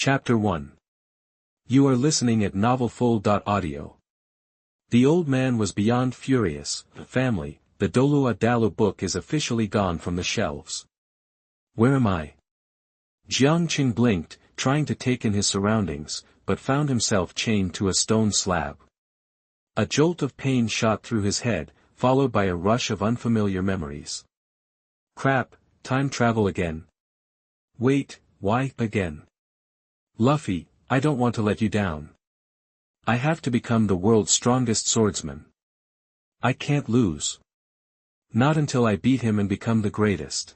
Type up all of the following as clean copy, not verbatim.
Chapter 1. You are listening at novelfull.audio. The old man was beyond furious. The family, the Dolua Dalu book is officially gone from the shelves. Where am I? Jiang Cheng blinked, trying to take in his surroundings, but found himself chained to a stone slab. A jolt of pain shot through his head, followed by a rush of unfamiliar memories. Crap, time travel again. Wait, why again? Luffy, I don't want to let you down. I have to become the world's strongest swordsman. I can't lose. Not until I beat him and become the greatest.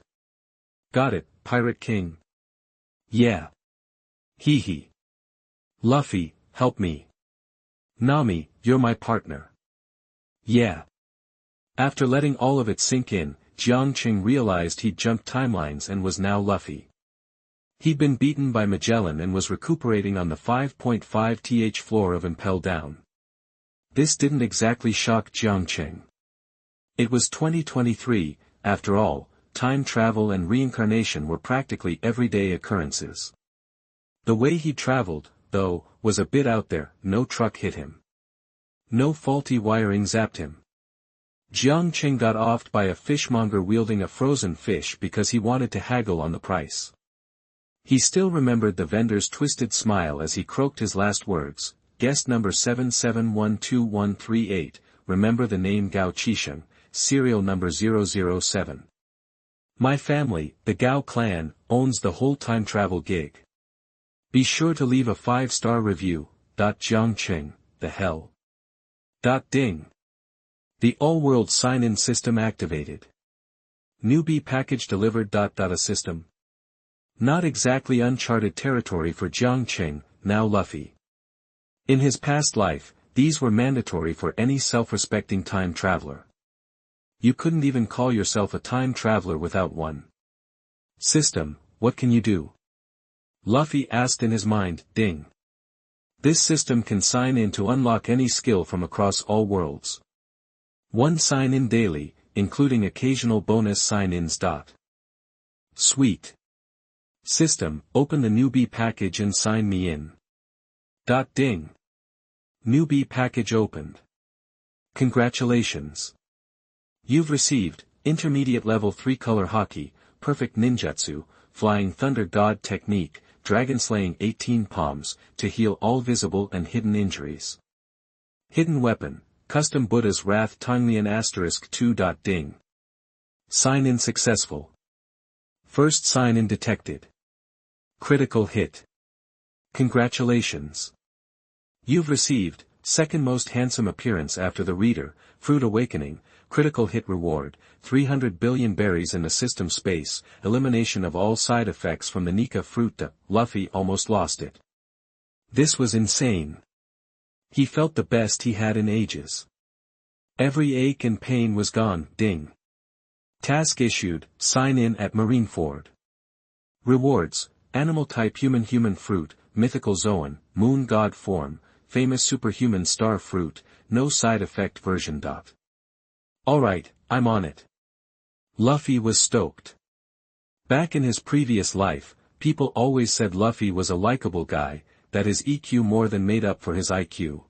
Got it, Pirate King. Yeah. Hee hee. Luffy, help me. Nami, you're my partner. Yeah. After letting all of it sink in, Jiang Cheng realized he'd jumped timelines and was now Luffy. He'd been beaten by Magellan and was recuperating on the 5.5th floor of Impel Down. This didn't exactly shock Jiang Cheng. It was 2023, after all, time travel and reincarnation were practically everyday occurrences. The way he traveled, though, was a bit out there. No truck hit him. No faulty wiring zapped him. Jiang Cheng got offed by a fishmonger wielding a frozen fish because he wanted to haggle on the price. He still remembered the vendor's twisted smile as he croaked his last words, guest number 77122138, remember the name Gao Qisheng, serial number 007. My family, the Gao clan, owns the whole time travel gig. Be sure to leave a 5-star review. Jiang Cheng, the hell. Ding. The all-world sign-in system activated. Newbie package delivered. A system. Not exactly uncharted territory for Jiang Cheng, now Luffy. In his past life, these were mandatory for any self-respecting time traveler. You couldn't even call yourself a time traveler without one. System, what can you do? Luffy asked in his mind. Ding. This system can sign in to unlock any skill from across all worlds. One sign-in daily, including occasional bonus sign-ins. Sweet. System, open the newbie package and sign me in. Ding. Newbie package opened. Congratulations. You've received, intermediate level 3 color hockey, perfect ninjutsu, flying thunder god technique, dragon slaying 18 palms, to heal all visible and hidden injuries. Hidden weapon, custom Buddha's Wrath Tonglian *2. Ding. Sign-in successful. First sign-in detected. Critical hit. Congratulations. You've received, second most handsome appearance after the reader, Fruit Awakening, critical hit reward, 300 billion berries in the system space, elimination of all side effects from the Nika fruit. Luffy almost lost it. This was insane. He felt the best he had in ages. Every ache and pain was gone. Ding. Task issued, sign in at Marineford. Rewards, animal type human fruit, mythical zoan, moon god form, famous superhuman star fruit, no side effect version. Alright, I'm on it. Luffy was stoked. Back in his previous life, people always said Luffy was a likable guy, that his EQ more than made up for his IQ.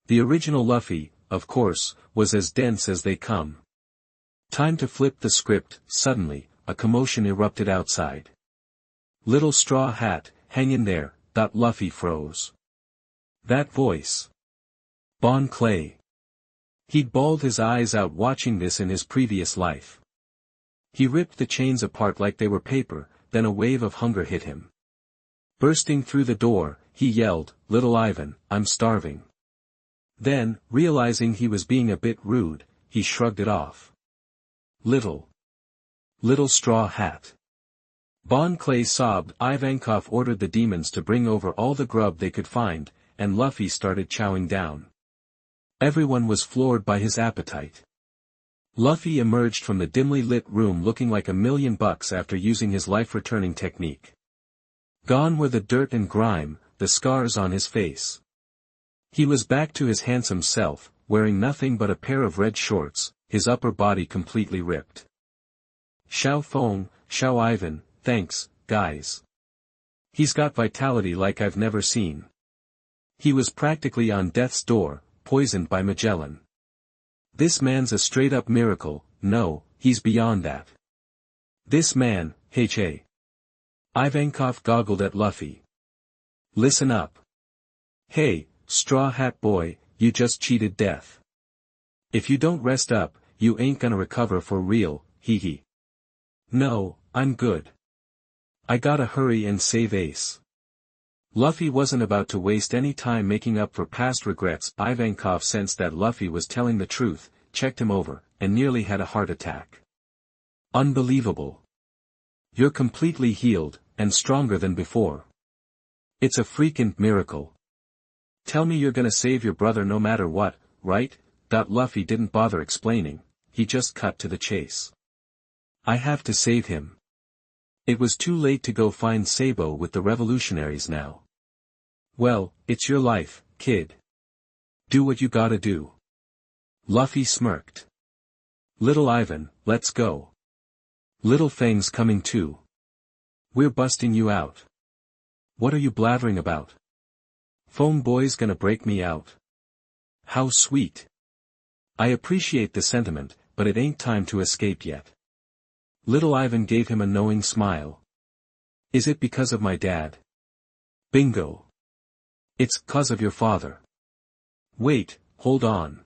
The original Luffy, of course, was as dense as they come. Time to flip the script. Suddenly, a commotion erupted outside. Little straw hat, hang in there. Luffy froze. That voice. Bon Clay. He'd bawled his eyes out watching this in his previous life. He ripped the chains apart like they were paper, then a wave of hunger hit him. Bursting through the door, he yelled, "Little Ivan, I'm starving." Then, realizing he was being a bit rude, he shrugged it off. Little straw hat. Bon Clay sobbed. Ivankov ordered the demons to bring over all the grub they could find, and Luffy started chowing down. Everyone was floored by his appetite. Luffy emerged from the dimly lit room looking like $1,000,000 after using his life-returning technique. Gone were the dirt and grime, the scars on his face. He was back to his handsome self, wearing nothing but a pair of red shorts, his upper body completely ripped. Xiao Feng, Xiao Ivan, thanks, guys. He's got vitality like I've never seen. He was practically on death's door, poisoned by Magellan. This man's a straight-up miracle. No, he's beyond that. This man, H.A. Ivankov goggled at Luffy. Listen up. Hey, Straw Hat Boy, you just cheated death. If you don't rest up, you ain't gonna recover for real, hee hee. No, I'm good. I gotta hurry and save Ace. Luffy wasn't about to waste any time making up for past regrets. Ivankov sensed that Luffy was telling the truth, checked him over, and nearly had a heart attack. Unbelievable. You're completely healed, and stronger than before. It's a freaking miracle. Tell me you're gonna save your brother no matter what, right? Luffy didn't bother explaining, he just cut to the chase. I have to save him. It was too late to go find Sabo with the revolutionaries now. Well, it's your life, kid. Do what you gotta do. Luffy smirked. Little Ivan, let's go. Little Fang's coming too. We're busting you out. What are you blathering about? Phone boy's gonna break me out. How sweet. I appreciate the sentiment, but it ain't time to escape yet. Little Ivan gave him a knowing smile. Is it because of my dad? Bingo. It's 'cause of your father. Wait, hold on.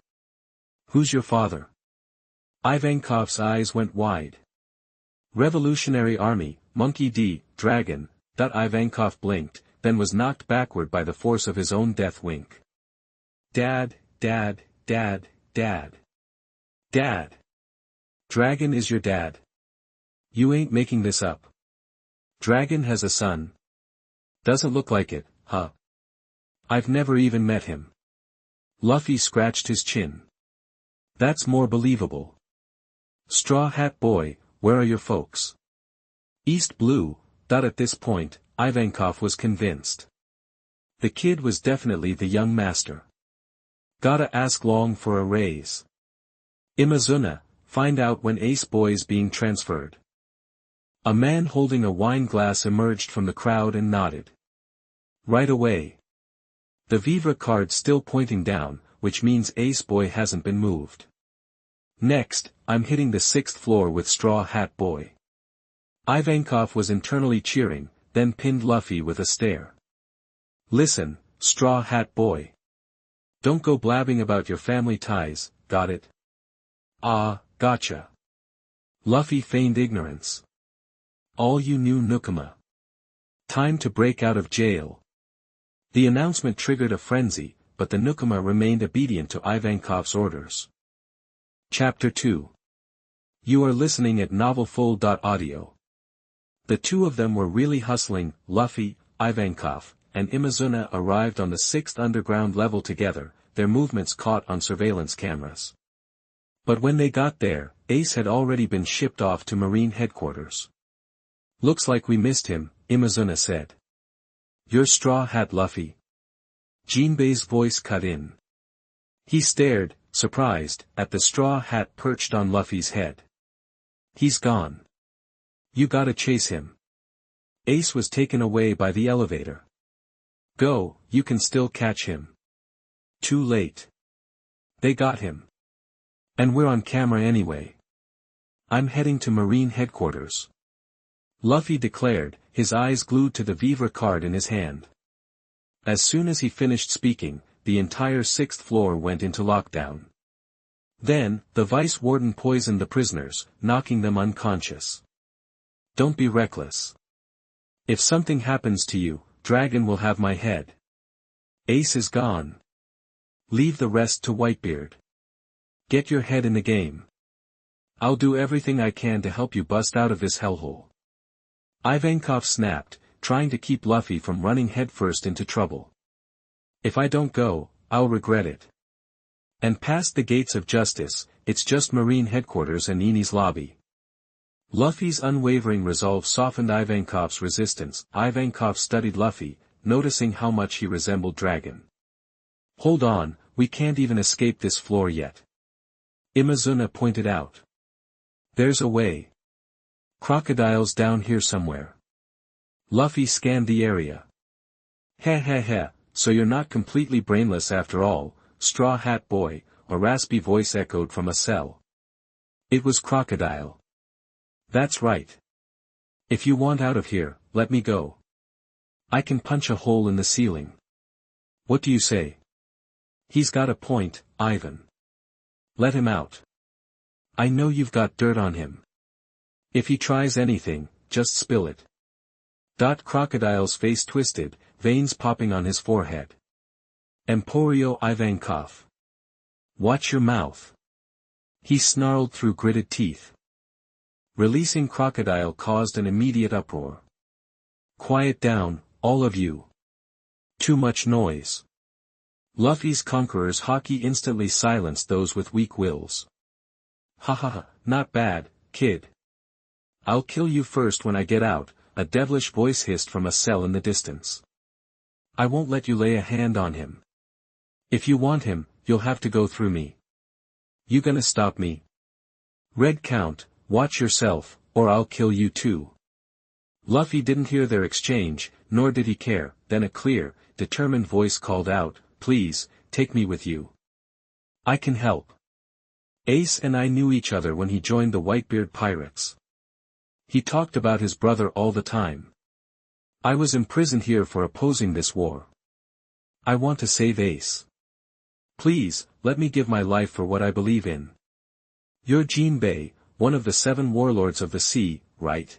Who's your father? Ivankov's eyes went wide. Revolutionary Army, Monkey D, Dragon. Ivankov blinked, then was knocked backward by the force of his own death wink. Dad, Dad, Dad, Dad. Dad. Dragon is your dad. You ain't making this up. Dragon has a son. Doesn't look like it, huh? I've never even met him. Luffy scratched his chin. That's more believable. Straw Hat Boy, where are your folks? East Blue. At this point, Ivankov was convinced. The kid was definitely the young master. Gotta ask Long for a raise. Imazuna, find out when Ace Boy's being transferred. A man holding a wine glass emerged from the crowd and nodded. Right away. The Vivre card still pointing down, which means Ace Boy hasn't been moved. Next, I'm hitting the 6th floor with Straw Hat Boy. Ivankov was internally cheering, then pinned Luffy with a stare. Listen, Straw Hat Boy. Don't go blabbing about your family ties, got it? Ah, gotcha. Luffy feigned ignorance. All you knew Nukama. Time to break out of jail. The announcement triggered a frenzy, but the Nukama remained obedient to Ivankov's orders. Chapter 2. You are listening at novelfull.audio. The two of them were really hustling. Luffy, Ivankov, and Imazuna arrived on the 6th underground level together, their movements caught on surveillance cameras. But when they got there, Ace had already been shipped off to Marine headquarters. Looks like we missed him, Imazuna said. You're Straw Hat Luffy. Jinbei's voice cut in. He stared, surprised, at the straw hat perched on Luffy's head. He's gone. You gotta chase him. Ace was taken away by the elevator. Go, you can still catch him. Too late. They got him. And we're on camera anyway. I'm heading to Marine headquarters. Luffy declared, his eyes glued to the Vivre card in his hand. As soon as he finished speaking, the entire 6th floor went into lockdown. Then, the vice warden poisoned the prisoners, knocking them unconscious. Don't be reckless. If something happens to you, Dragon will have my head. Ace is gone. Leave the rest to Whitebeard. Get your head in the game. I'll do everything I can to help you bust out of this hellhole. Ivankov snapped, trying to keep Luffy from running headfirst into trouble. If I don't go, I'll regret it. And past the gates of justice, it's just Marine headquarters and Eni's lobby. Luffy's unwavering resolve softened Ivankov's resistance. Ivankov studied Luffy, noticing how much he resembled Dragon. Hold on, we can't even escape this floor yet. Imazuna pointed out. There's a way. Crocodile's down here somewhere. Luffy scanned the area. Heh heh heh, so you're not completely brainless after all, Straw Hat Boy, a raspy voice echoed from a cell. It was Crocodile. That's right. If you want out of here, let me go. I can punch a hole in the ceiling. What do you say? He's got a point, Ivan. Let him out. I know you've got dirt on him. If he tries anything, just spill it. Crocodile's face twisted, veins popping on his forehead. Emporio Ivankov. Watch your mouth. He snarled through gritted teeth. Releasing Crocodile caused an immediate uproar. Quiet down, all of you. Too much noise. Luffy's conqueror's haki instantly silenced those with weak wills. Ha ha ha, not bad, kid. I'll kill you first when I get out, a devilish voice hissed from a cell in the distance. I won't let you lay a hand on him. If you want him, you'll have to go through me. You gonna stop me? Red Count, watch yourself, or I'll kill you too. Luffy didn't hear their exchange, nor did he care. Then a clear, determined voice called out, please, take me with you. I can help. Ace and I knew each other when he joined the Whitebeard Pirates. He talked about his brother all the time. I was imprisoned here for opposing this war. I want to save Ace. Please, let me give my life for what I believe in. You're Jinbei, one of the 7 warlords of the sea, right?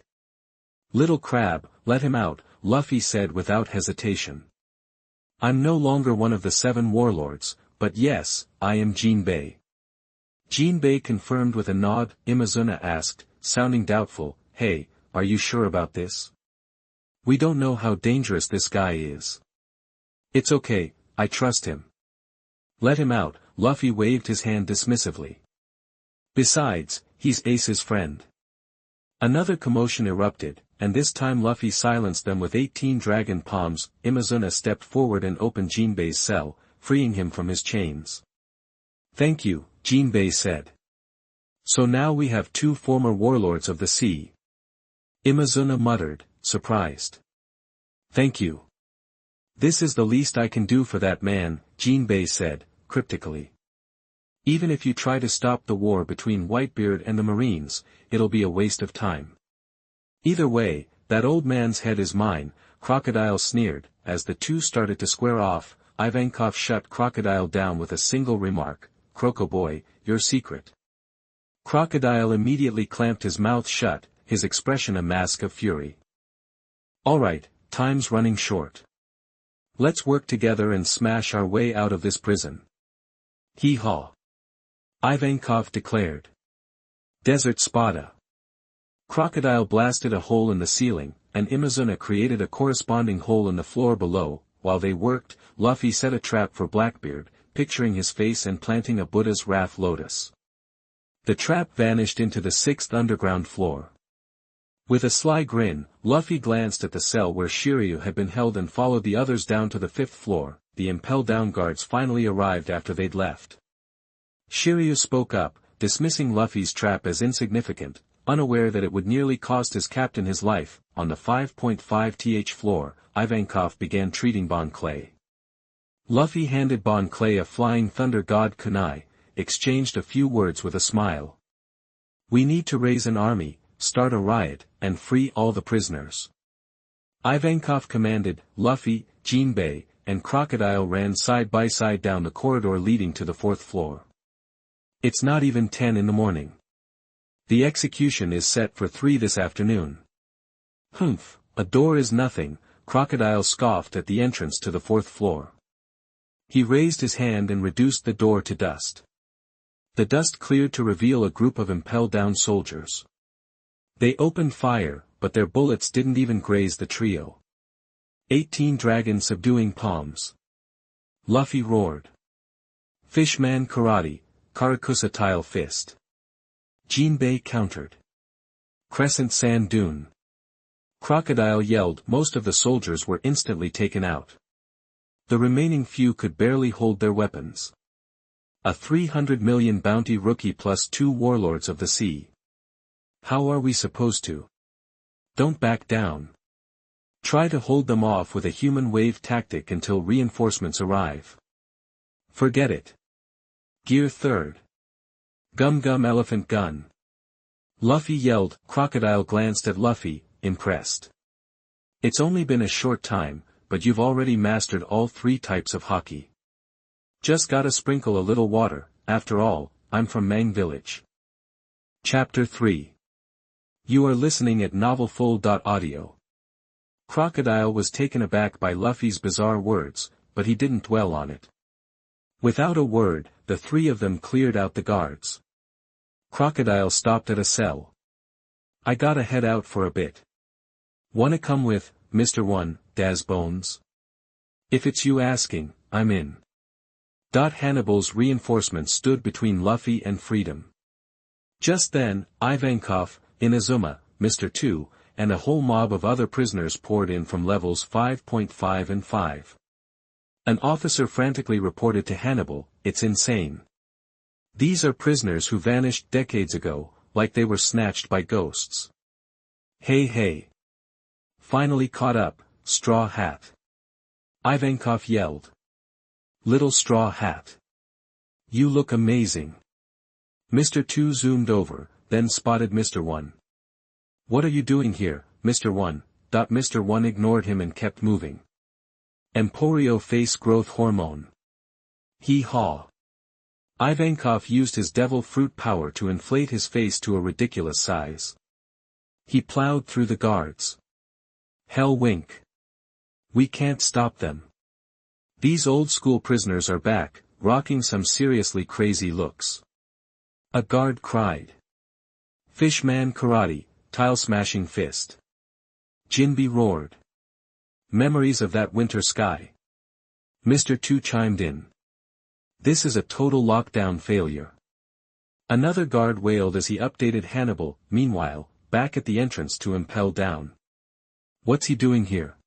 Little Crab, let him out, Luffy said without hesitation. I'm no longer one of the 7 warlords, but yes, I am Jinbei. Jinbei confirmed with a nod. Imazuna asked, sounding doubtful, hey, are you sure about this? We don't know how dangerous this guy is. It's okay, I trust him. Let him out, Luffy waved his hand dismissively. Besides, he's Ace's friend. Another commotion erupted, and this time Luffy silenced them with 18 dragon palms. Imazuna stepped forward and opened Jinbei's cell, freeing him from his chains. Thank you, Jinbei said. So now we have 2 former warlords of the sea. Imazuna muttered, surprised. Thank you. This is the least I can do for that man, Jinbei said, cryptically. Even if you try to stop the war between Whitebeard and the Marines, it'll be a waste of time. Either way, that old man's head is mine, Crocodile sneered. As the two started to square off, Ivankov shut Crocodile down with a single remark, Croco boy, your secret. Crocodile immediately clamped his mouth shut, his expression a mask of fury. Alright, time's running short. Let's work together and smash our way out of this prison. Hee-haw. Ivankov declared. Desert Spada. Crocodile blasted a hole in the ceiling, and Imazuna created a corresponding hole in the floor below. While they worked, Luffy set a trap for Blackbeard, picturing his face and planting a Buddha's wrath lotus. The trap vanished into the 6th underground floor. With a sly grin, Luffy glanced at the cell where Shiryu had been held and followed the others down to the 5th floor. The Impel Down guards finally arrived after they'd left. Shiryu spoke up, dismissing Luffy's trap as insignificant, unaware that it would nearly cost his captain his life. On the 5.5th floor, Ivankov began treating Bon Clay. Luffy handed Bon Clay a flying thunder god kunai, exchanged a few words with a smile. We need to raise an army, start a riot, and free all the prisoners. Ivankov commanded. Luffy, Jinbei, and Crocodile ran side by side down the corridor leading to the 4th floor. It's not even 10 in the morning. The execution is set for 3 this afternoon. Humph, a door is nothing, Crocodile scoffed at the entrance to the 4th floor. He raised his hand and reduced the door to dust. The dust cleared to reveal a group of Impel Down soldiers. They opened fire, but their bullets didn't even graze the trio. 18 dragon subduing palms. Luffy roared. Fishman karate, Karakusa tile fist. Jinbei countered. Crescent sand dune. Crocodile yelled. Most of the soldiers were instantly taken out. The remaining few could barely hold their weapons. A 300 million bounty rookie plus 2 warlords of the sea. How are we supposed to? Don't back down. Try to hold them off with a human wave tactic until reinforcements arrive. Forget it. Gear 3rd. Gum Gum Elephant Gun. Luffy yelled. Crocodile glanced at Luffy, impressed. It's only been a short time, but you've already mastered all 3 types of hockey. Just gotta sprinkle a little water, after all, I'm from Mang Village. Chapter 3. You are listening at novelfull.audio. Crocodile was taken aback by Luffy's bizarre words, but he didn't dwell on it. Without a word, the 3 of them cleared out the guards. Crocodile stopped at a cell. I gotta head out for a bit. Wanna come with, Mr. 1, Daz Bones? If it's you asking, I'm in. Hannibal's reinforcements stood between Luffy and freedom. Just then, Ivankov, Inazuma, Mr. 2, and a whole mob of other prisoners poured in from levels 5.5 and 5. An officer frantically reported to Hannibal, it's insane. These are prisoners who vanished decades ago, like they were snatched by ghosts. Hey. Finally caught up, Straw Hat. Ivankov yelled. Little Straw Hat. You look amazing. Mr. 2 zoomed over, then spotted Mr. 1. What are you doing here, Mr. 1? Mr. 1 ignored him and kept moving. Emporio face growth hormone. Hee-haw. Ivankov used his devil fruit power to inflate his face to a ridiculous size. He plowed through the guards. Hell wink. We can't stop them. These old-school prisoners are back, rocking some seriously crazy looks. A guard cried. Fishman karate, tile-smashing fist. Jinbe roared. Memories of that winter sky. Mr. 2 chimed in. This is a total lockdown failure. Another guard wailed as he updated Hannibal, meanwhile, back at the entrance to Impel Down. What's he doing here?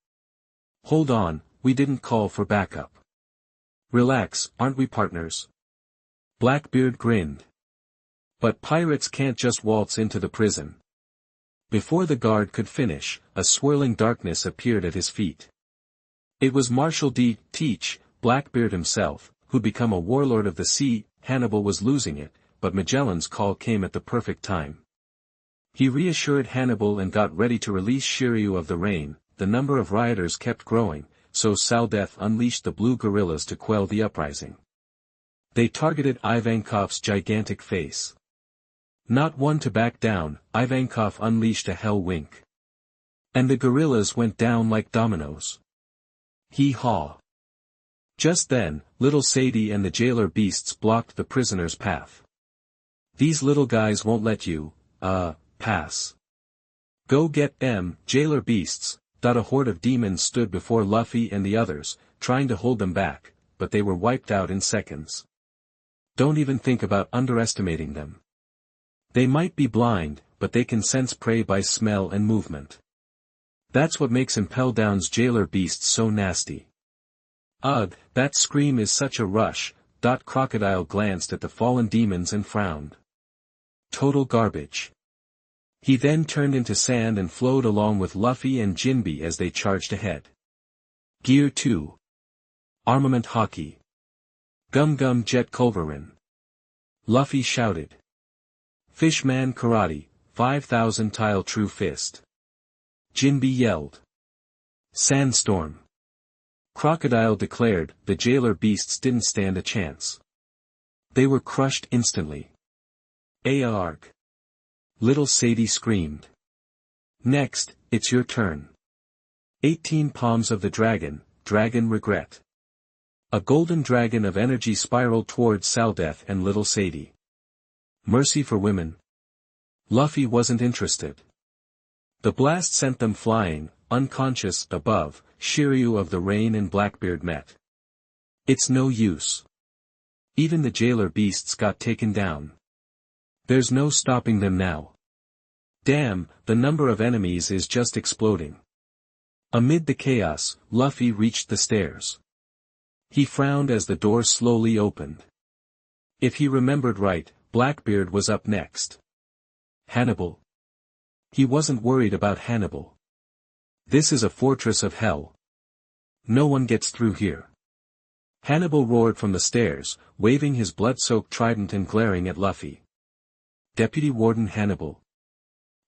Hold on, we didn't call for backup. Relax, aren't we partners? Blackbeard grinned. But pirates can't just waltz into the prison. Before the guard could finish, a swirling darkness appeared at his feet. It was Marshal D. Teach, Blackbeard himself, who'd become a warlord of the sea. Hannibal was losing it, but Magellan's call came at the perfect time. He reassured Hannibal and got ready to release Shiryu of the Rain. The number of rioters kept growing, so Saldeth unleashed the blue gorillas to quell the uprising. They targeted Ivankov's gigantic face. Not one to back down, Ivankov unleashed a hell wink. And the gorillas went down like dominoes. Hee-haw. Just then, little Sadie and the jailer beasts blocked the prisoner's path. These little guys won't let you, pass. Go get them, jailer beasts. A horde of demons stood before Luffy and the others, trying to hold them back, but they were wiped out in seconds. Don't even think about underestimating them. They might be blind, but they can sense prey by smell and movement. That's what makes Impel Down's jailer beasts so nasty. Ugh, that scream is such a rush. Crocodile glanced at the fallen demons and frowned. Total garbage. He then turned into sand and flowed along with Luffy and Jinbe as they charged ahead. Gear 2. Armament Hockey. Gum Gum Jet Culverin. Luffy shouted. Fishman Karate, 5,000 Tile True Fist. Jinbe yelled. Sandstorm. Crocodile declared. The jailer beasts didn't stand a chance. They were crushed instantly. Arg. Little Sadie screamed. Next, it's your turn. 18 Palms of the Dragon, Dragon Regret. A golden dragon of energy spiraled towards Saldeth and little Sadie. Mercy for women. Luffy wasn't interested. The blast sent them flying, unconscious. Above, Shiryu of the Rain and Blackbeard met. It's no use. Even the jailer beasts got taken down. There's no stopping them now. Damn, the number of enemies is just exploding. Amid the chaos, Luffy reached the stairs. He frowned as the door slowly opened. If he remembered right, Blackbeard was up next. Hannibal. He wasn't worried about Hannibal. This is a fortress of hell. No one gets through here. Hannibal roared from the stairs, waving his blood-soaked trident and glaring at Luffy. Deputy Warden Hannibal.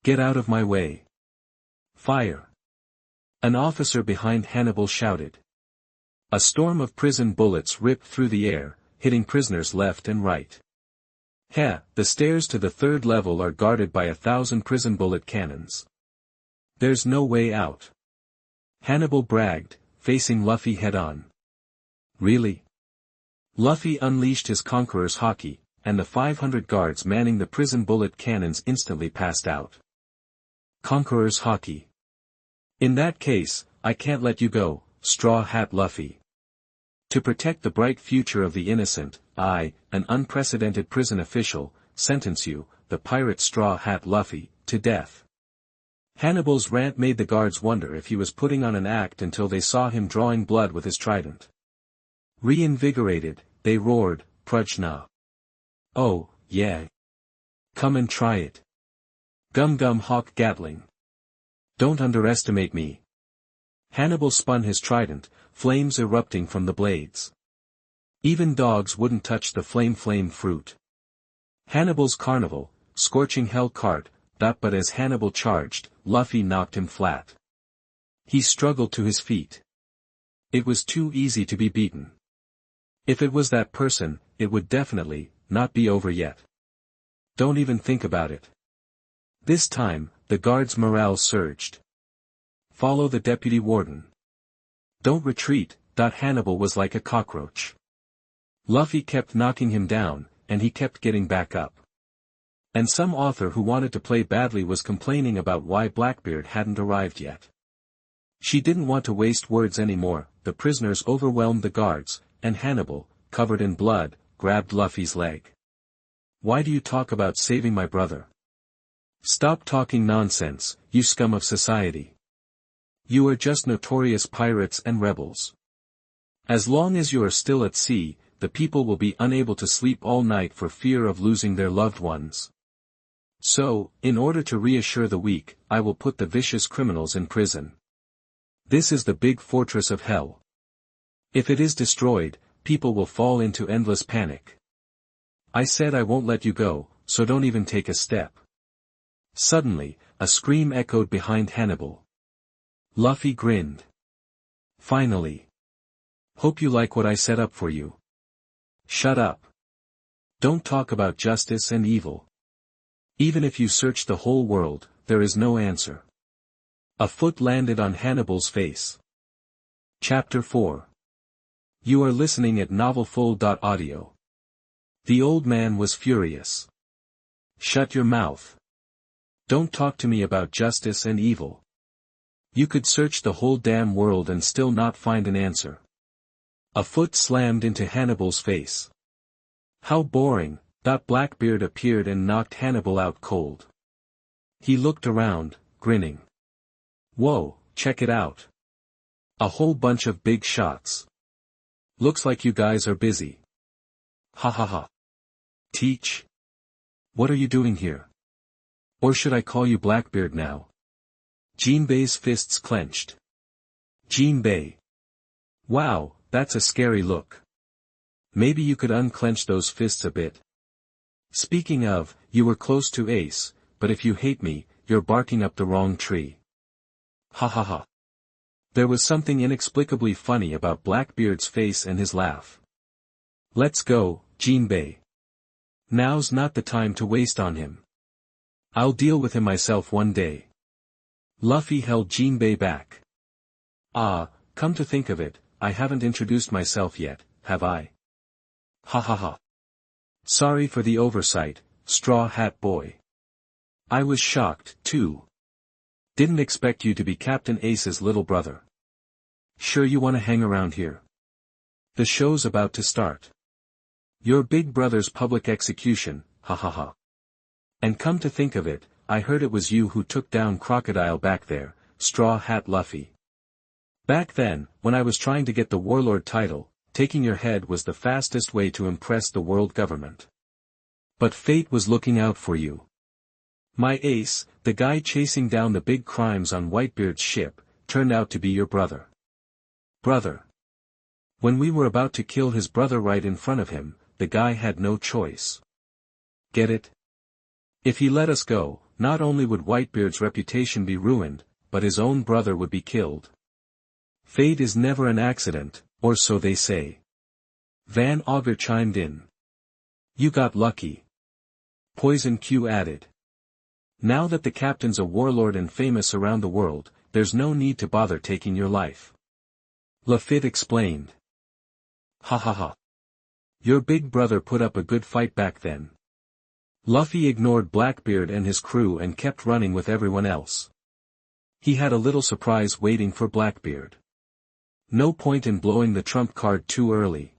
Get out of my way. Fire. An officer behind Hannibal shouted. A storm of prison bullets ripped through the air, hitting prisoners left and right. The stairs to the third level are guarded by 1,000 prison bullet cannons. There's no way out. Hannibal bragged, facing Luffy head-on. Really? Luffy unleashed his Conqueror's Haki, and the 500 guards manning the prison bullet cannons instantly passed out. Conqueror's Haki. In that case, I can't let you go, Straw Hat Luffy. To protect the bright future of the innocent, I, an unprecedented prison official, sentence you, the pirate Straw Hat Luffy, to death. Hannibal's rant made the guards wonder if he was putting on an act until they saw him drawing blood with his trident. Reinvigorated, they roared, Prajna. Oh, yeah. Come and try it. Gum Gum Hawk Gatling. Don't underestimate me. Hannibal spun his trident, flames erupting from the blades. Even dogs wouldn't touch the flame fruit. Hannibal's carnival, scorching hell cart, but as Hannibal charged, Luffy knocked him flat. He struggled to his feet. It was too easy to be beaten. If it was that person, it would definitely not be over yet. Don't even think about it. This time, the guards' morale surged. Follow the deputy warden. Don't retreat. Hannibal was like a cockroach. Luffy kept knocking him down, and he kept getting back up. And some author who wanted to play badly was complaining about why Blackbeard hadn't arrived yet. She didn't want to waste words anymore. The prisoners overwhelmed the guards, and Hannibal, covered in blood, grabbed Luffy's leg. Why do you talk about saving my brother? Stop talking nonsense, you scum of society. You are just notorious pirates and rebels. As long as you are still at sea, the people will be unable to sleep all night for fear of losing their loved ones. So, in order to reassure the weak, I will put the vicious criminals in prison. This is the big fortress of hell. If it is destroyed, people will fall into endless panic. I said I won't let you go, so don't even take a step. Suddenly, a scream echoed behind Hannibal. Luffy grinned. Finally. Hope you like what I set up for you. Shut up. Don't talk about justice and evil. Even if you search the whole world, there is no answer. A foot landed on Hannibal's face. Chapter 4. You are listening at novelfull.audio. The old man was furious. Shut your mouth. Don't talk to me about justice and evil. You could search the whole damn world and still not find an answer. A foot slammed into Hannibal's face. How boring. Blackbeard appeared and knocked Hannibal out cold. He looked around, grinning. Whoa, check it out. A whole bunch of big shots. Looks like you guys are busy. Ha ha ha. Teach? What are you doing here? Or should I call you Blackbeard now? Jinbei's fists clenched. Jinbei. Wow, that's a scary look. Maybe you could unclench those fists a bit. Speaking of, you were close to ace, but if you hate me, you're barking up the wrong tree. Ha ha ha. There was something inexplicably funny about Blackbeard's face and his laugh. Let's go, Jinbei. Now's not the time to waste on him. I'll deal with him myself one day. Luffy held Jinbei back. Ah, come to think of it, I haven't introduced myself yet, have I? Ha ha ha. Sorry for the oversight, Straw Hat Boy. I was shocked, too. Didn't expect you to be Captain Ace's little brother. Sure you want to hang around here? The show's about to start. Your big brother's public execution, ha ha ha. And come to think of it, I heard it was you who took down Crocodile back there, Straw Hat Luffy. Back then, when I was trying to get the warlord title, taking your head was the fastest way to impress the world government. But fate was looking out for you. My ace, the guy chasing down the big crimes on Whitebeard's ship, turned out to be your brother. Brother. When we were about to kill his brother right in front of him, the guy had no choice. Get it? If he let us go, not only would Whitebeard's reputation be ruined, but his own brother would be killed. Fate is never an accident, or so they say. Van Augur chimed in. You got lucky. Poison Q added. Now that the captain's a warlord and famous around the world, there's no need to bother taking your life. Luffy explained. Ha ha ha. Your big brother put up a good fight back then. Luffy ignored Blackbeard and his crew and kept running with everyone else. He had a little surprise waiting for Blackbeard. No point in blowing the trump card too early.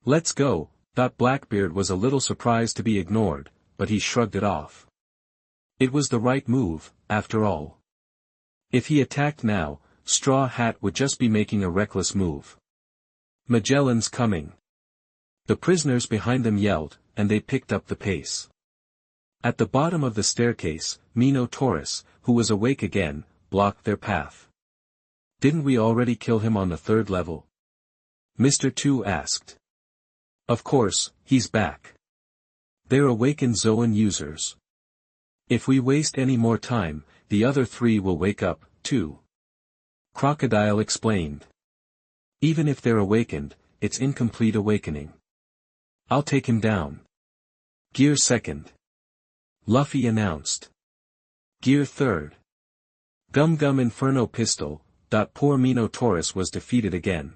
Let's go, thought Blackbeard was a little surprised to be ignored, but he shrugged it off. It was the right move, after all. If he attacked now, Straw Hat would just be making a reckless move. Magellan's coming. The prisoners behind them yelled, and they picked up the pace. At the bottom of the staircase, Mtlnovel, who was awake again, blocked their path. Didn't we already kill him on the 3rd level? Mr. 2 asked. Of course, he's back. They're awakened Zoan users. If we waste any more time, the other 3 will wake up, too. Crocodile explained. Even if they're awakened, it's incomplete awakening. I'll take him down. Gear 2nd. Luffy announced. Gear 3rd. Gum Gum Inferno Pistol. Poor Mtlnovel was defeated again.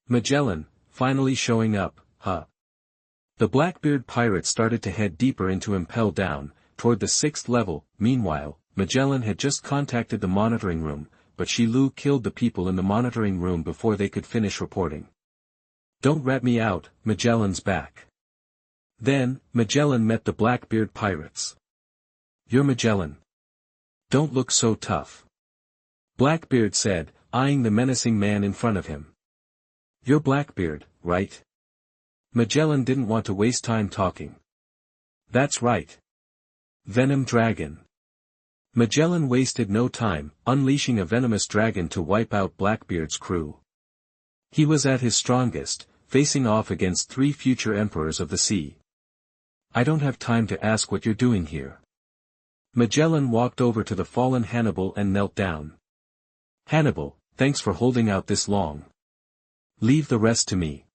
Magellan, finally showing up, huh? The Blackbeard pirate started to head deeper into Impel Down, toward the 6th level. Meanwhile, Magellan had just contacted the monitoring room, but Shilu killed the people in the monitoring room before they could finish reporting. Don't rat me out, Magellan's back. Then, Magellan met the Blackbeard pirates. You're Magellan. Don't look so tough. Blackbeard said, eyeing the menacing man in front of him. You're Blackbeard, right? Magellan didn't want to waste time talking. That's right. Venom Dragon. Magellan wasted no time, unleashing a venomous dragon to wipe out Blackbeard's crew. He was at his strongest, facing off against 3 future emperors of the sea. I don't have time to ask what you're doing here. Magellan walked over to the fallen Hannibal and knelt down. Hannibal, thanks for holding out this long. Leave the rest to me.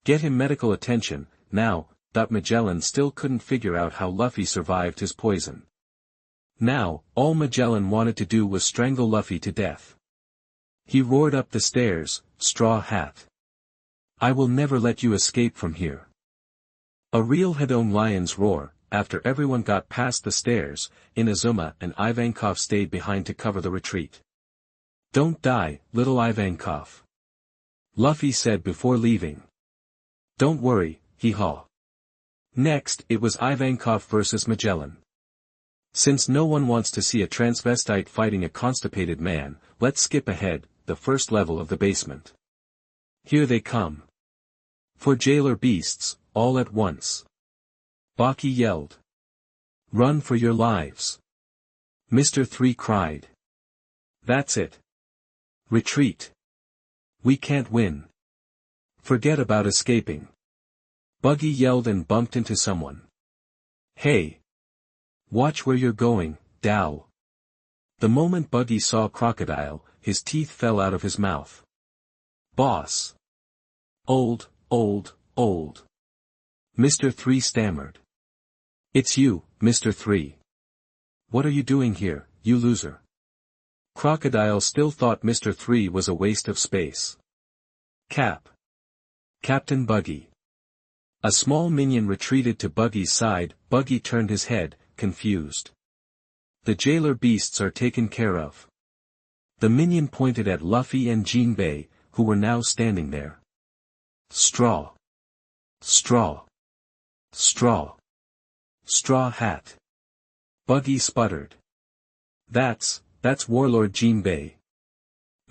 Get him medical attention, now. Magellan still couldn't figure out how Luffy survived his poison. Now, all Magellan wanted to do was strangle Luffy to death. He roared up the stairs, Straw Hat. I will never let you escape from here. A real Hedone lion's roar. After everyone got past the stairs, Inazuma and Ivankov stayed behind to cover the retreat. Don't die, little Ivankov. Luffy said before leaving. Don't worry, hee-haw. Next, it was Ivankov versus Magellan. Since no one wants to see a transvestite fighting a constipated man, let's skip ahead, the 1st level of the basement. Here they come. For jailer beasts, all at once. Baki yelled. Run for your lives. Mr. 3 cried. That's it. Retreat. We can't win. Forget about escaping. Buggy yelled and bumped into someone. Hey! Watch where you're going, Dao. The moment Buggy saw Crocodile, his teeth fell out of his mouth. Boss. Old. Mr. 3 stammered. It's you, Mr. 3. What are you doing here, you loser? Crocodile still thought Mr. 3 was a waste of space. Captain Buggy. A small minion retreated to Buggy's side. Buggy turned his head, confused. The jailer beasts are taken care of. The minion pointed at Luffy and Jinbei, who were now standing there. Straw Hat. Buggy sputtered. That's Warlord Jinbei.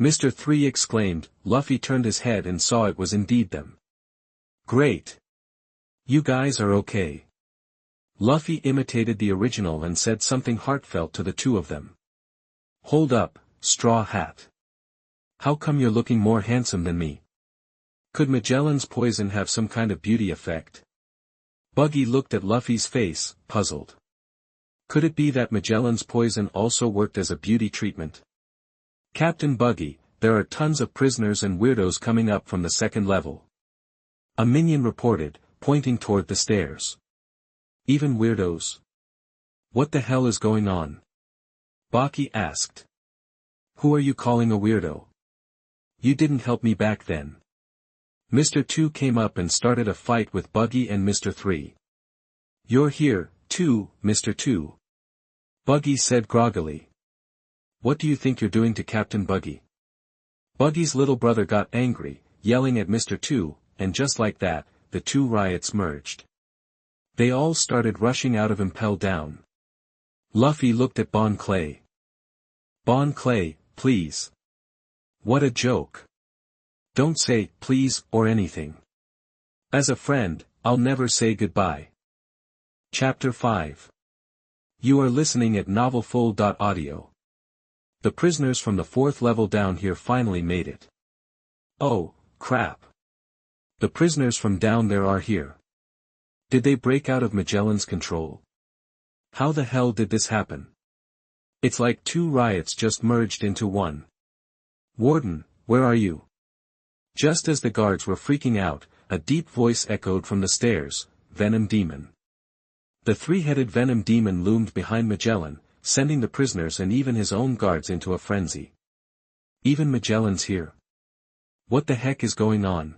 Mr. 3 exclaimed. Luffy turned his head and saw it was indeed them. Great. You guys are okay. Luffy imitated the original and said something heartfelt to the 2 of them. Hold up, Straw Hat. How come you're looking more handsome than me? Could Magellan's poison have some kind of beauty effect? Buggy looked at Luffy's face, puzzled. Could it be that Magellan's poison also worked as a beauty treatment? Captain Buggy, there are tons of prisoners and weirdos coming up from the second level. A minion reported, pointing toward the stairs. Even weirdos? What the hell is going on? Baki asked. Who are you calling a weirdo? You didn't help me back then. Mr. 2 came up and started a fight with Buggy and Mr. 3. You're here, too, Mr. 2. Buggy said groggily. What do you think you're doing to Captain Buggy? Buggy's little brother got angry, yelling at Mr. 2, and just like that, the two riots merged. They all started rushing out of Impel Down. Luffy looked at Bon Clay. Bon Clay, please. What a joke. Don't say, please, or anything. As a friend, I'll never say goodbye. Chapter 5. You are listening at novelfull.audio. The prisoners from the 4th level down here finally made it. Oh, crap. The prisoners from down there are here. Did they break out of Magellan's control? How the hell did this happen? It's like two riots just merged into one. Warden, where are you? Just as the guards were freaking out, a deep voice echoed from the stairs, Venom Demon. The three-headed Venom Demon loomed behind Magellan, sending the prisoners and even his own guards into a frenzy. Even Magellan's here. What the heck is going on?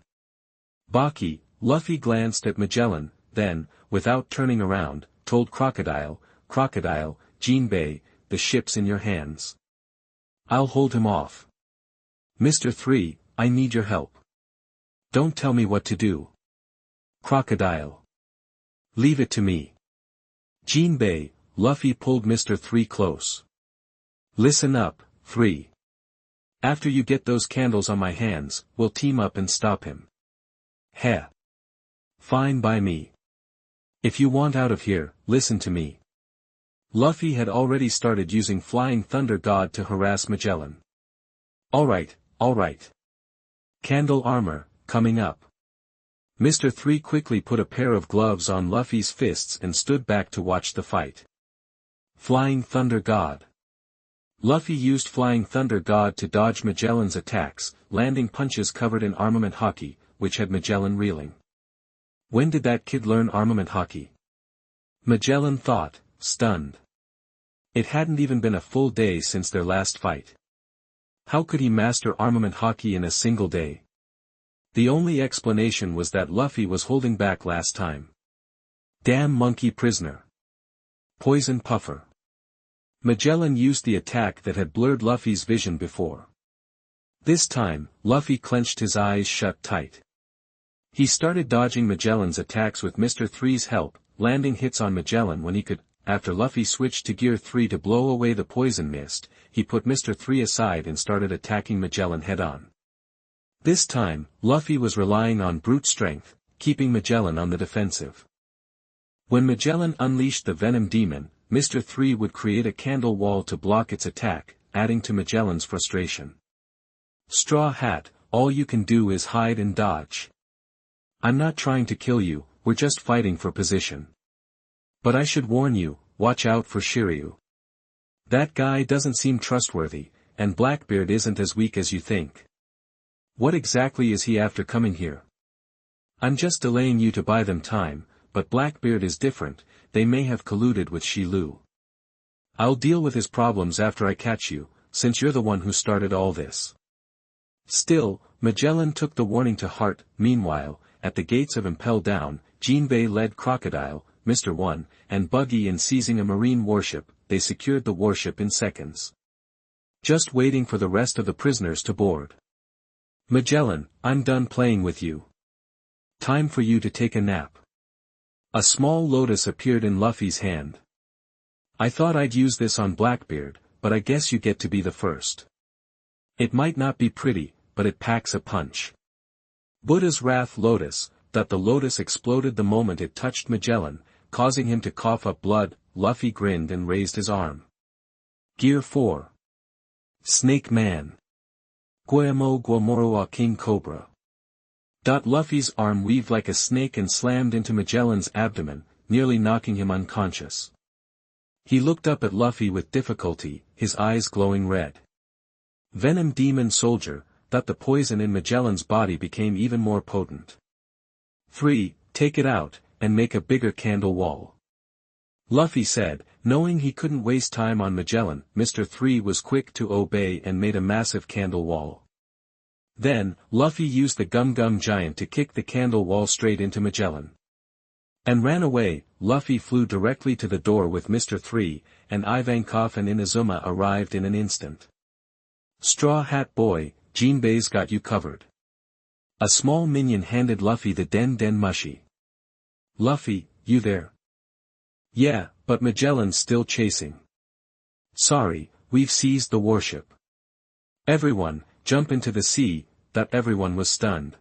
Baki, Luffy glanced at Magellan, then, without turning around, told Crocodile, Jinbei, the ship's in your hands. I'll hold him off. Mr. 3, I need your help. Don't tell me what to do. Crocodile. Leave it to me. Jinbei, Luffy pulled Mr. 3 close. Listen up, 3. After you get those candles on my hands, we'll team up and stop him. Heh. Fine by me. If you want out of here, listen to me. Luffy had already started using Flying Thunder God to harass Magellan. Alright. Candle armor, coming up. Mr. 3 quickly put a pair of gloves on Luffy's fists and stood back to watch the fight. Flying Thunder God. Luffy used Flying Thunder God to dodge Magellan's attacks, landing punches covered in armament haki, which had Magellan reeling. When did that kid learn armament haki? Magellan thought, stunned. It hadn't even been a full day since their last fight. How could he master armament haki in a single day? The only explanation was that Luffy was holding back last time. Damn monkey prisoner. Poison Puffer. Magellan used the attack that had blurred Luffy's vision before. This time, Luffy clenched his eyes shut tight. He started dodging Magellan's attacks with Mr. 3's help, landing hits on Magellan when he could. After Luffy switched to Gear 3 to blow away the poison mist, he put Mr. 3 aside and started attacking Magellan head-on. This time, Luffy was relying on brute strength, keeping Magellan on the defensive. When Magellan unleashed the Venom Demon, Mr. 3 would create a candle wall to block its attack, adding to Magellan's frustration. Straw Hat, all you can do is hide and dodge. I'm not trying to kill you, we're just fighting for position. But I should warn you, watch out for Shiryu. That guy doesn't seem trustworthy, and Blackbeard isn't as weak as you think. What exactly is he after coming here? I'm just delaying you to buy them time, but Blackbeard is different, they may have colluded with Shilu. I'll deal with his problems after I catch you, since you're the one who started all this. Still, Magellan took the warning to heart. Meanwhile, at the gates of Impel Down, Jinbei led Crocodile, Mr. 1, and Buggy in seizing a marine warship. They secured the warship in seconds. Just waiting for the rest of the prisoners to board. Magellan, I'm done playing with you. Time for you to take a nap. A small lotus appeared in Luffy's hand. I thought I'd use this on Blackbeard, but I guess you get to be the first. It might not be pretty, but it packs a punch. Buddha's Wrath Lotus, that the lotus exploded the moment it touched Magellan, causing him to cough up blood. Luffy grinned and raised his arm. Gear 4. Snake Man. Guillermo Guamoroa King Cobra. Luffy's arm weaved like a snake and slammed into Magellan's abdomen, nearly knocking him unconscious. He looked up at Luffy with difficulty, his eyes glowing red. Venom Demon Soldier, the poison in Magellan's body became even more potent. 3. Take it out, and make a bigger candle wall. Luffy said, knowing he couldn't waste time on Magellan. Mr. 3 was quick to obey and made a massive candle wall. Then, Luffy used the Gum Gum Giant to kick the candle wall straight into Magellan. And ran away. Luffy flew directly to the door with Mr. 3, and Ivankov and Inazuma arrived in an instant. Straw Hat Boy, Jinbei's got you covered. A small minion handed Luffy the Den Den Mushi. Luffy, you there? Yeah, but Magellan's still chasing. Sorry, we've seized the warship. Everyone, jump into the sea. Everyone was stunned.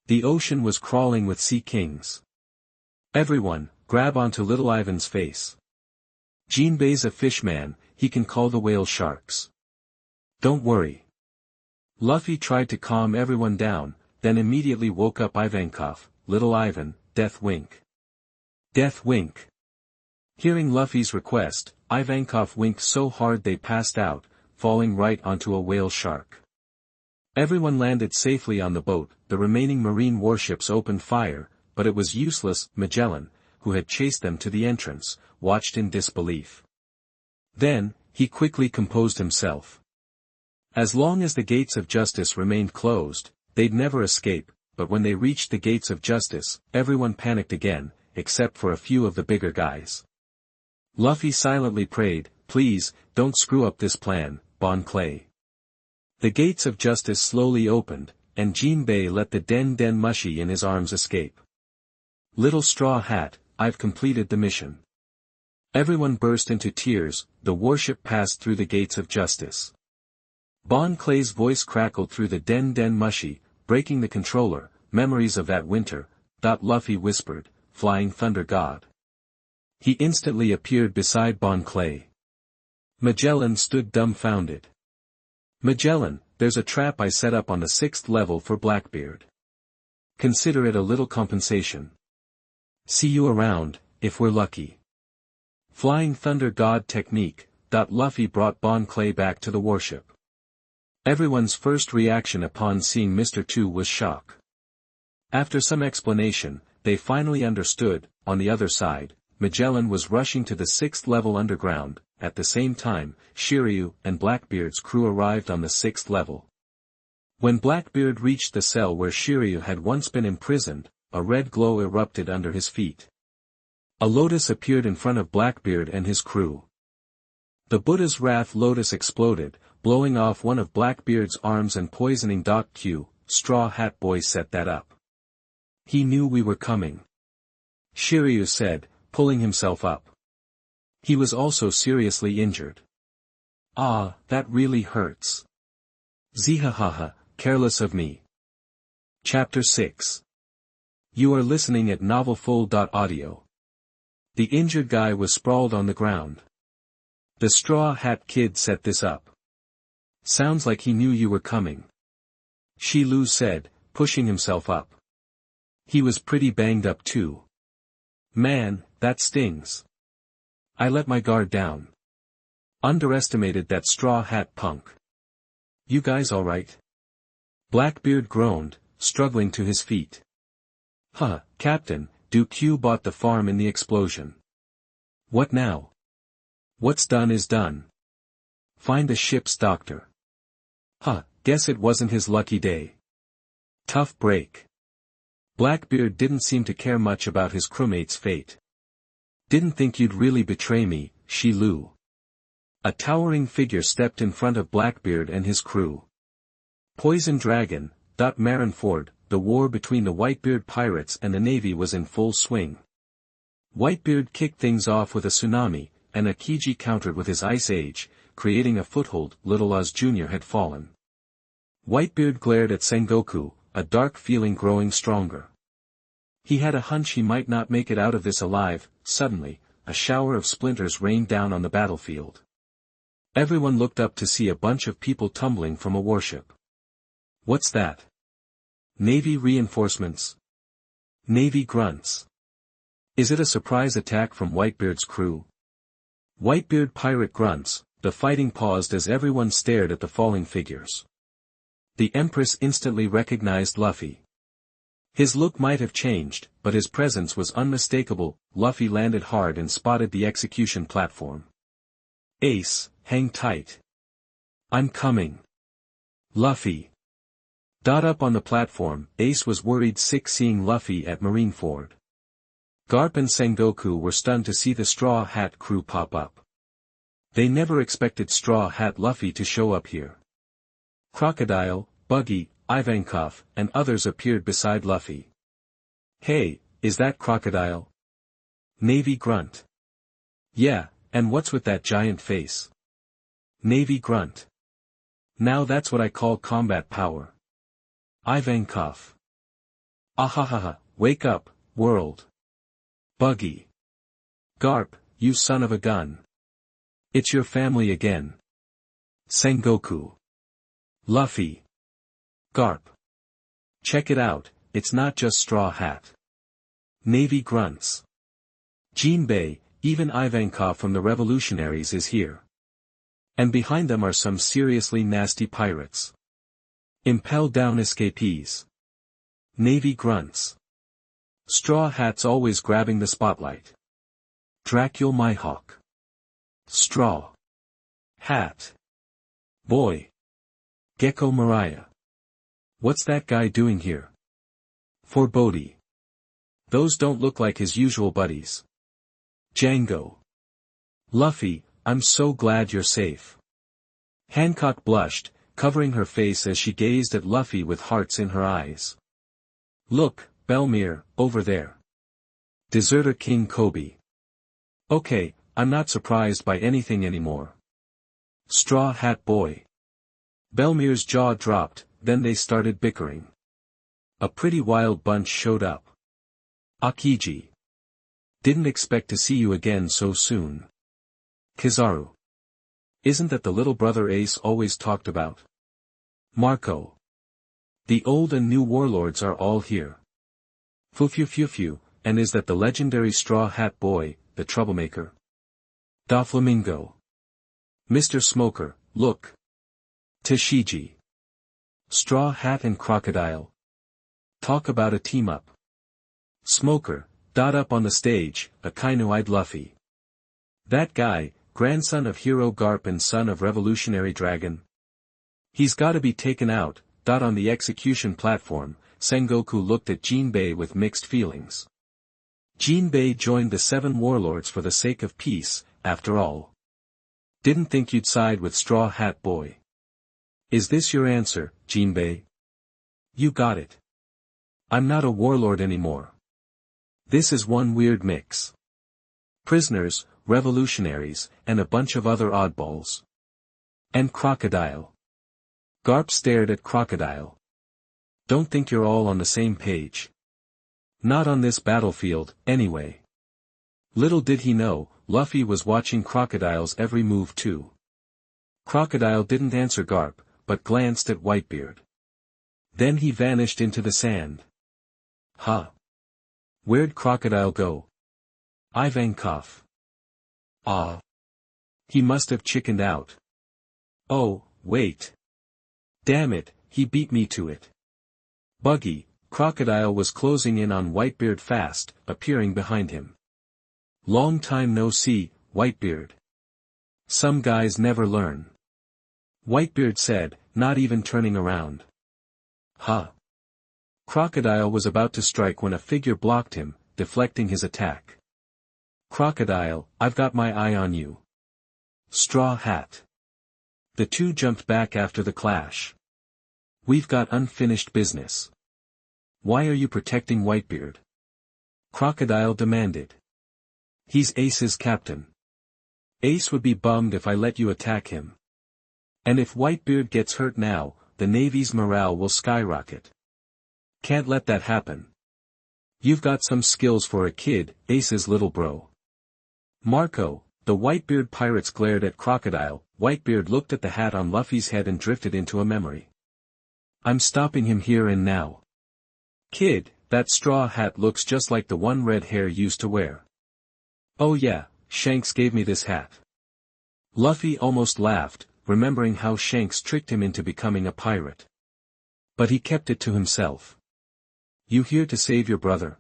The ocean was crawling with sea kings. Everyone, grab onto little Ivan's face. Jinbei's a fishman, he can call the whale sharks. Don't worry. Luffy tried to calm everyone down, then immediately woke up Ivankov, little Ivan, Death Wink. Death Wink. Hearing Luffy's request, Ivankov winked so hard they passed out, falling right onto a whale shark. Everyone landed safely on the boat. The remaining marine warships opened fire, but it was useless. Magellan, who had chased them to the entrance, watched in disbelief. Then, he quickly composed himself. As long as the gates of justice remained closed, they'd never escape, but when they reached the gates of justice, everyone panicked again, except for a few of the bigger guys. Luffy silently prayed, please, don't screw up this plan, Bon Clay. The gates of justice slowly opened, and Jinbei let the Den Den Mushi in his arms escape. Little Straw Hat, I've completed the mission. Everyone burst into tears. The warship passed through the gates of justice. Bon Clay's voice crackled through the Den Den Mushi, breaking the controller. Memories of that winter. Luffy whispered, Flying Thunder God. He instantly appeared beside Bon Clay. Magellan stood dumbfounded. Magellan, there's a trap I set up on the 6th level for Blackbeard. Consider it a little compensation. See you around, if we're lucky. Flying Thunder God technique. Luffy brought Bon Clay back to the warship. Everyone's first reaction upon seeing Mr. 2 was shock. After some explanation, they finally understood. On the other side, Magellan was rushing to the 6th level underground. At the same time, Shiryu and Blackbeard's crew arrived on the 6th level. When Blackbeard reached the cell where Shiryu had once been imprisoned, a red glow erupted under his feet. A lotus appeared in front of Blackbeard and his crew. The Buddha's Wrath lotus exploded, blowing off one of Blackbeard's arms and poisoning Q. Straw Hat Boy set that up. He knew we were coming. Shiryu said, pulling himself up. He was also seriously injured. Ah, that really hurts. Zihahaha, careless of me. Chapter 6. You are listening at novelfull.audio. The injured guy was sprawled on the ground. The Straw Hat Kid set this up. Sounds like he knew you were coming. Shi Lu said, pushing himself up. He was pretty banged up too. Man, that stings. I let my guard down. Underestimated that Straw Hat punk. You guys alright? Blackbeard groaned, struggling to his feet. Huh, Captain, Q bought the farm in the explosion. What now? What's done is done. Find the ship's doctor. Huh, guess it wasn't his lucky day. Tough break. Blackbeard didn't seem to care much about his crewmate's fate. Didn't think you'd really betray me, Shi Lu. A towering figure stepped in front of Blackbeard and his crew. Poison Dragon. Marineford, the war between the Whitebeard pirates and the Navy was in full swing. Whitebeard kicked things off with a tsunami, and Akiji countered with his Ice Age, creating a foothold. Little Oz Jr. had fallen. Whitebeard glared at Sengoku, a dark feeling growing stronger. He had a hunch he might not make it out of this alive. Suddenly, a shower of splinters rained down on the battlefield. Everyone looked up to see a bunch of people tumbling from a warship. What's that? Navy reinforcements? Navy grunts. Is it a surprise attack from Whitebeard's crew? Whitebeard pirate grunts. The fighting paused as everyone stared at the falling figures. The Empress instantly recognized Luffy. His look might have changed, but his presence was unmistakable. Luffy landed hard and spotted the execution platform. Ace, hang tight. I'm coming. Luffy. Up on the platform, Ace was worried sick seeing Luffy at Marineford. Garp and Sengoku were stunned to see the Straw Hat crew pop up. They never expected Straw Hat Luffy to show up here. Crocodile, Buggy, Ivankov, and others appeared beside Luffy. Hey, is that Crocodile? Navy grunt. Yeah, and what's with that giant face? Navy grunt. Now that's what I call combat power. Ivankov. Ahahaha, wake up, world. Buggy. Garp, you son of a gun. It's your family again. Sengoku. Luffy. Garp. Check it out, it's not just Straw Hat. Navy grunts. Jinbei, even Ivankov from the revolutionaries is here. And behind them are some seriously nasty pirates. Impel down escapees. Navy grunts. Straw Hat's always grabbing the spotlight. Dracul Mihawk. Straw Hat. Boy. Gecko Mariah. What's that guy doing here? Forebody. Those don't look like his usual buddies. Django. Luffy, I'm so glad you're safe. Hancock blushed, covering her face as she gazed at Luffy with hearts in her eyes. Look, Belmere, over there. Deserter King Kobe. Okay, I'm not surprised by anything anymore. Straw Hat Boy. Belmere's jaw dropped, then they started bickering. A pretty wild bunch showed up. Akiji. Didn't expect to see you again so soon. Kizaru. Isn't that the little brother Ace always talked about? Marco. The old and new warlords are all here. Fufu, and is that the legendary Straw Hat Boy, the troublemaker? Doflamingo. Mr. Smoker, look. Tashigi. Straw Hat and Crocodile. Talk about a team-up. Smoker, up on the stage, a Kainu-eyed Luffy. That guy, grandson of Hero Garp and son of Revolutionary Dragon. He's gotta be taken out. On the execution platform, Sengoku looked at Jinbei with mixed feelings. Jinbei joined the 7 warlords for the sake of peace, after all. Didn't think you'd side with Straw Hat Boy. Is this your answer, Jinbei? You got it. I'm not a warlord anymore. This is one weird mix. Prisoners, revolutionaries, and a bunch of other oddballs. And Crocodile. Garp stared at Crocodile. Don't think you're all on the same page. Not on this battlefield, anyway. Little did he know, Luffy was watching Crocodile's every move too. Crocodile didn't answer Garp, but glanced at Whitebeard. Then he vanished into the sand. Huh. Where'd Crocodile go? Ivankov. Ah. He must have chickened out. Oh, wait. Damn it, he beat me to it. Buggy, Crocodile was closing in on Whitebeard fast, appearing behind him. Long time no see, Whitebeard. Some guys never learn. Whitebeard said, not even turning around. Huh. Crocodile was about to strike when a figure blocked him, deflecting his attack. Crocodile, I've got my eye on you. Straw Hat. The two jumped back after the clash. We've got unfinished business. Why are you protecting Whitebeard? Crocodile demanded. He's Ace's captain. Ace would be bummed if I let you attack him. And if Whitebeard gets hurt now, the Navy's morale will skyrocket. Can't let that happen. You've got some skills for a kid, Ace's little bro. Marco, the Whitebeard pirates glared at Crocodile, Whitebeard looked at the hat on Luffy's head and drifted into a memory. I'm stopping him here and now. Kid, that straw hat looks just like the one Red Hair used to wear. Oh yeah, Shanks gave me this hat. Luffy almost laughed, remembering how Shanks tricked him into becoming a pirate. But he kept it to himself. You here to save your brother?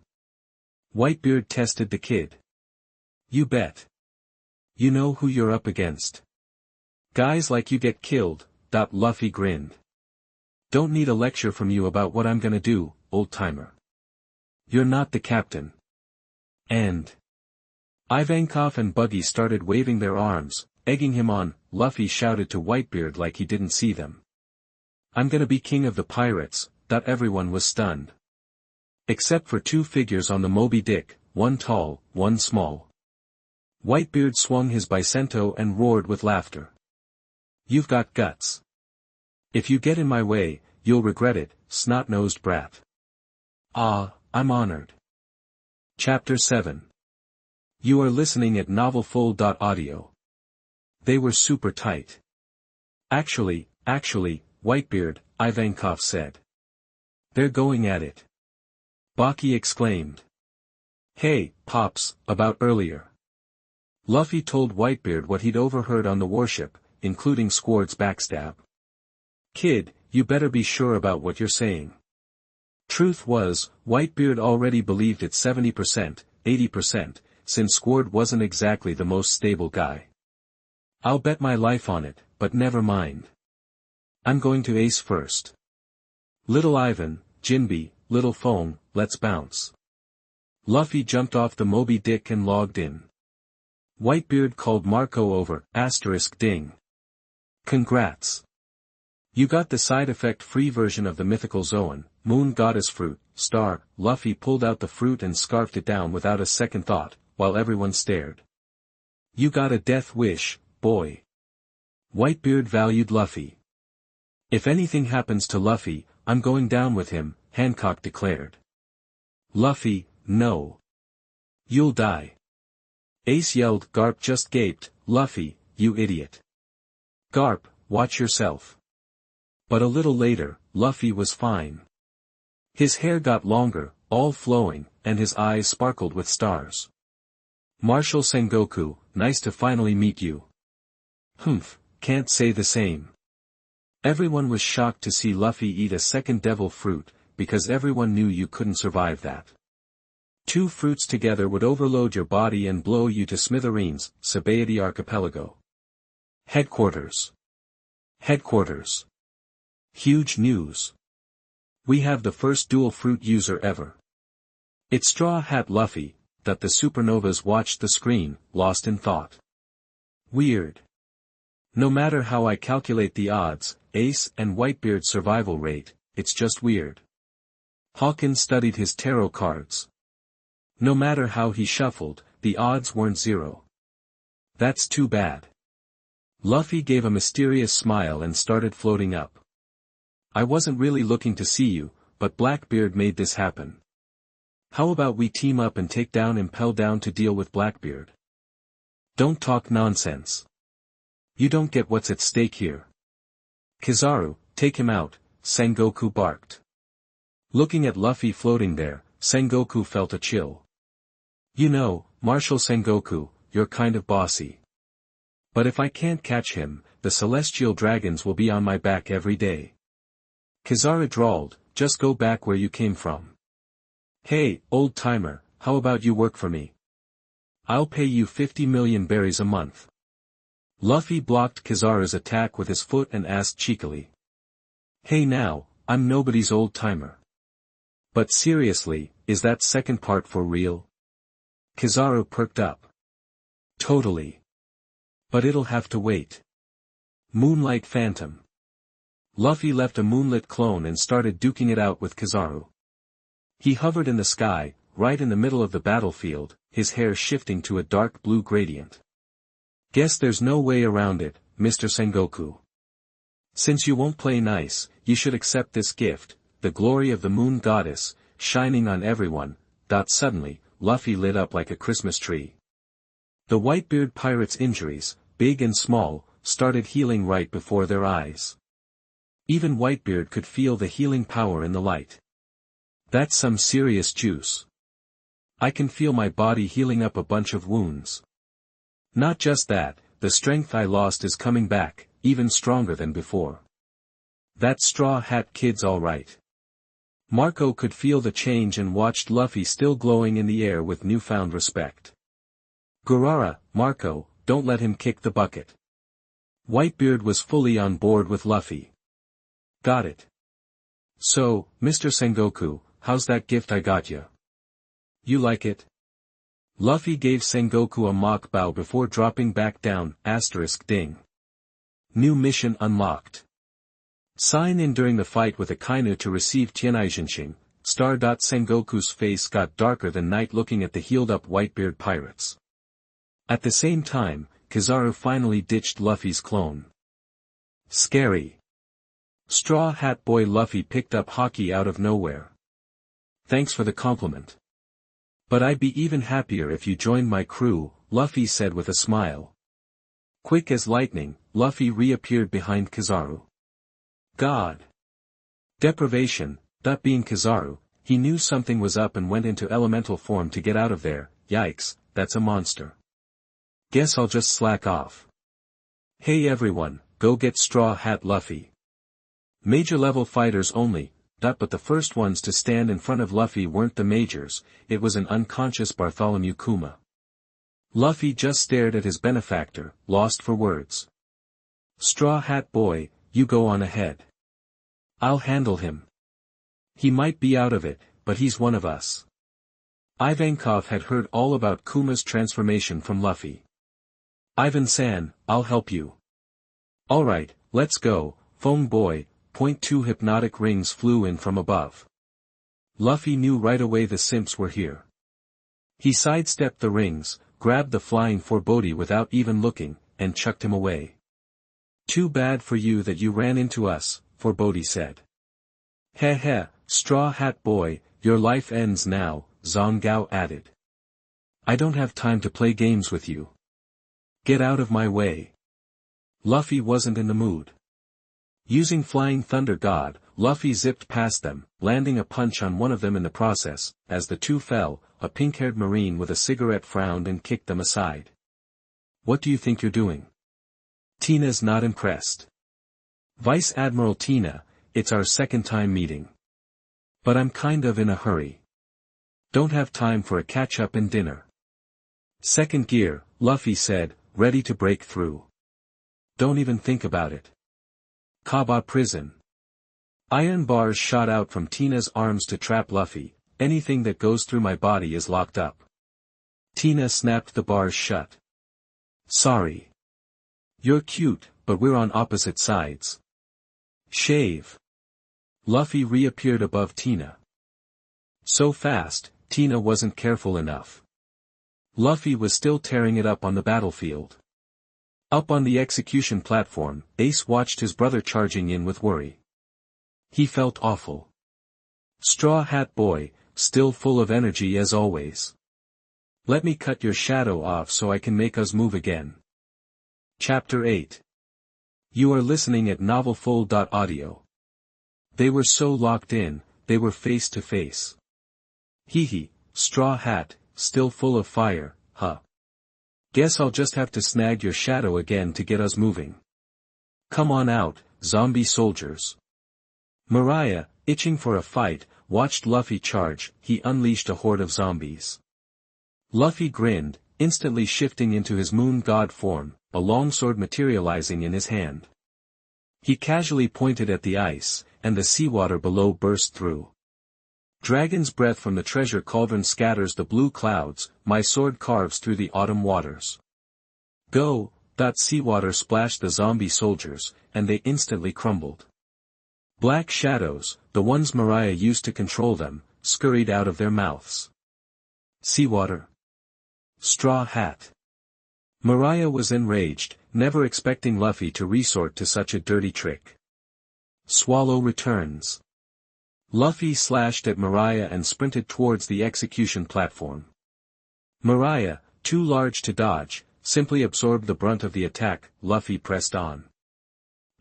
Whitebeard tested the kid. You bet. You know who you're up against. Guys like you get killed. Luffy grinned. Don't need a lecture from you about what I'm gonna do, old-timer. You're not the captain. And Ivankov and Buggy started waving their arms, egging him on. Luffy shouted to Whitebeard like he didn't see them. I'm gonna be king of the pirates. Everyone was stunned. Except for two figures on the Moby Dick, one tall, one small. Whitebeard swung his bicento and roared with laughter. You've got guts. If you get in my way, you'll regret it, snot-nosed brat. Ah, I'm honored. Chapter 7. You are listening at novelfull.audio. They were super tight. Actually, Whitebeard, Ivankov said. They're going at it. Baki exclaimed. Hey, Pops, about earlier. Luffy told Whitebeard what he'd overheard on the warship, including Squard's backstab. Kid, you better be sure about what you're saying. Truth was, Whitebeard already believed it 70%, 80%, since Squard wasn't exactly the most stable guy. I'll bet my life on it, but never mind. I'm going to ace first. Little Ivan, Jinbe, Little Phone, let's bounce. Luffy jumped off the Moby Dick and logged in. Whitebeard called Marco over, *ding. Congrats. You got the side effect free version of the mythical Zoan, Moon Goddess fruit, star. Luffy pulled out the fruit and scarfed it down without a second thought, while everyone stared. You got a death wish, boy. Whitebeard valued Luffy. If anything happens to Luffy, I'm going down with him, Hancock declared. Luffy, no. You'll die. Ace yelled. Garp just gaped, Luffy, you idiot. Garp, watch yourself. But a little later, Luffy was fine. His hair got longer, all flowing, and his eyes sparkled with stars. Marshal Sengoku, nice to finally meet you. Humph, can't say the same. Everyone was shocked to see Luffy eat a second devil fruit, because everyone knew you couldn't survive that. 2 fruits together would overload your body and blow you to smithereens. Sabaody Archipelago. Headquarters. Huge news. We have the first dual fruit user ever. It's Straw Hat Luffy. The supernovas watched the screen, lost in thought. Weird. No matter how I calculate the odds, Ace and Whitebeard's survival rate, it's just weird. Hawkins studied his tarot cards. No matter how he shuffled, the odds weren't 0. That's too bad. Luffy gave a mysterious smile and started floating up. I wasn't really looking to see you, but Blackbeard made this happen. How about we team up and take down Impel Down to deal with Blackbeard? Don't talk nonsense. You don't get what's at stake here. Kizaru, take him out, Sengoku barked. Looking at Luffy floating there, Sengoku felt a chill. You know, Marshal Sengoku, you're kind of bossy. But if I can't catch him, the celestial dragons will be on my back every day. Kizaru drawled, just go back where you came from. Hey, old-timer, how about you work for me? I'll pay you 50 million berries a month. Luffy blocked Kizaru's attack with his foot and asked cheekily. Hey now, I'm nobody's old-timer. But seriously, is that second part for real? Kizaru perked up. Totally. But it'll have to wait. Moonlight Phantom. Luffy left a moonlit clone and started duking it out with Kizaru. He hovered in the sky, right in the middle of the battlefield, his hair shifting to a dark blue gradient. Guess there's no way around it, Mr. Sengoku. Since you won't play nice, you should accept this gift, the glory of the moon goddess, shining on everyone. Suddenly, Luffy lit up like a Christmas tree. The Whitebeard pirate's injuries, big and small, started healing right before their eyes. Even Whitebeard could feel the healing power in the light. That's some serious juice. I can feel my body healing up a bunch of wounds. Not just that, the strength I lost is coming back, even stronger than before. That Straw Hat Kid's alright. Marco could feel the change and watched Luffy still glowing in the air with newfound respect. Gurara, Marco, don't let him kick the bucket. Whitebeard was fully on board with Luffy. Got it. So, Mr. Sengoku, how's that gift I got ya? You like it? Luffy gave Sengoku a mock bow before dropping back down, *ding. New mission unlocked. Sign in during the fight with Akainu to receive Tianizhenshin, *. Sengoku's face got darker than night looking at the healed-up Whitebeard pirates. At the same time, Kizaru finally ditched Luffy's clone. Scary. Straw Hat Boy Luffy picked up Haki out of nowhere. Thanks for the compliment. But I'd be even happier if you joined my crew, Luffy said with a smile. Quick as lightning, Luffy reappeared behind Kizaru. God. Deprivation, that being Kizaru, he knew something was up and went into elemental form to get out of there. Yikes, that's a monster. Guess I'll just slack off. Hey everyone, go get Straw Hat Luffy. Major level fighters only, but the first ones to stand in front of Luffy weren't the majors, it was an unconscious Bartholomew Kuma. Luffy just stared at his benefactor, lost for words. Straw Hat Boy, you go on ahead. I'll handle him. He might be out of it, but he's one of us. Ivankov had heard all about Kuma's transformation from Luffy. Ivan-san, I'll help you. Alright, let's go, Foam Boy. .2 hypnotic rings flew in from above. Luffy knew right away the simps were here. He sidestepped the rings, grabbed the flying forebodie without even looking, and chucked him away. Too bad for you that you ran into us, forebodie said. Heh heh, Straw Hat Boy, your life ends now, Zhang Gao added. I don't have time to play games with you. Get out of my way. Luffy wasn't in the mood. Using Flying Thunder God, Luffy zipped past them, landing a punch on one of them in the process. As the two fell, a pink-haired marine with a cigarette frowned and kicked them aside. What do you think you're doing? Tina's not impressed. Vice Admiral Tina, it's our second time meeting. But I'm kind of in a hurry. Don't have time for a catch-up and dinner. Second gear, Luffy said, ready to break through. Don't even think about it. Kaba prison. Iron bars shot out from Tina's arms to trap Luffy. Anything that goes through my body is locked up. Tina snapped the bars shut. Sorry. You're cute, but we're on opposite sides. Shave. Luffy reappeared above Tina. So fast, Tina wasn't careful enough. Luffy was still tearing it up on the battlefield. Up on the execution platform, Ace watched his brother charging in with worry. He felt awful. Straw Hat Boy, still full of energy as always. Let me cut your shadow off so I can make us move again. Chapter 8. You are listening at novelfull.audio. They were so locked in, they were face to face. Hee hee, Straw Hat, still full of fire, huh? Guess I'll just have to snag your shadow again to get us moving. Come on out, zombie soldiers. Mariah, itching for a fight, watched Luffy charge. He unleashed a horde of zombies. Luffy grinned, instantly shifting into his moon god form, a longsword materializing in his hand. He casually pointed at the ice, and the seawater below burst through. Dragon's breath from the treasure cauldron scatters the blue clouds, my sword carves through the autumn waters. Go, seawater splashed the zombie soldiers, and they instantly crumbled. Black shadows, the ones Mariah used to control them, scurried out of their mouths. Seawater. Straw Hat. Mariah was enraged, never expecting Luffy to resort to such a dirty trick. Swallow returns. Luffy slashed at Mariah and sprinted towards the execution platform. Mariah, too large to dodge, simply absorbed the brunt of the attack. Luffy pressed on.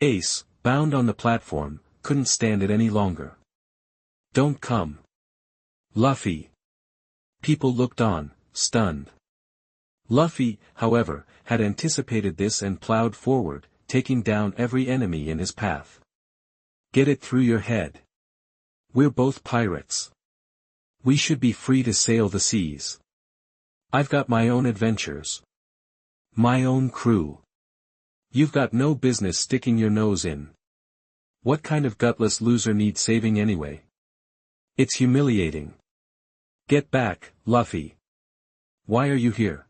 Ace, bound on the platform, couldn't stand it any longer. Don't come. Luffy. People looked on, stunned. Luffy, however, had anticipated this and plowed forward, taking down every enemy in his path. Get it through your head. We're both pirates. We should be free to sail the seas. I've got my own adventures. My own crew. You've got no business sticking your nose in. What kind of gutless loser needs saving anyway? It's humiliating. Get back, Luffy. Why are you here?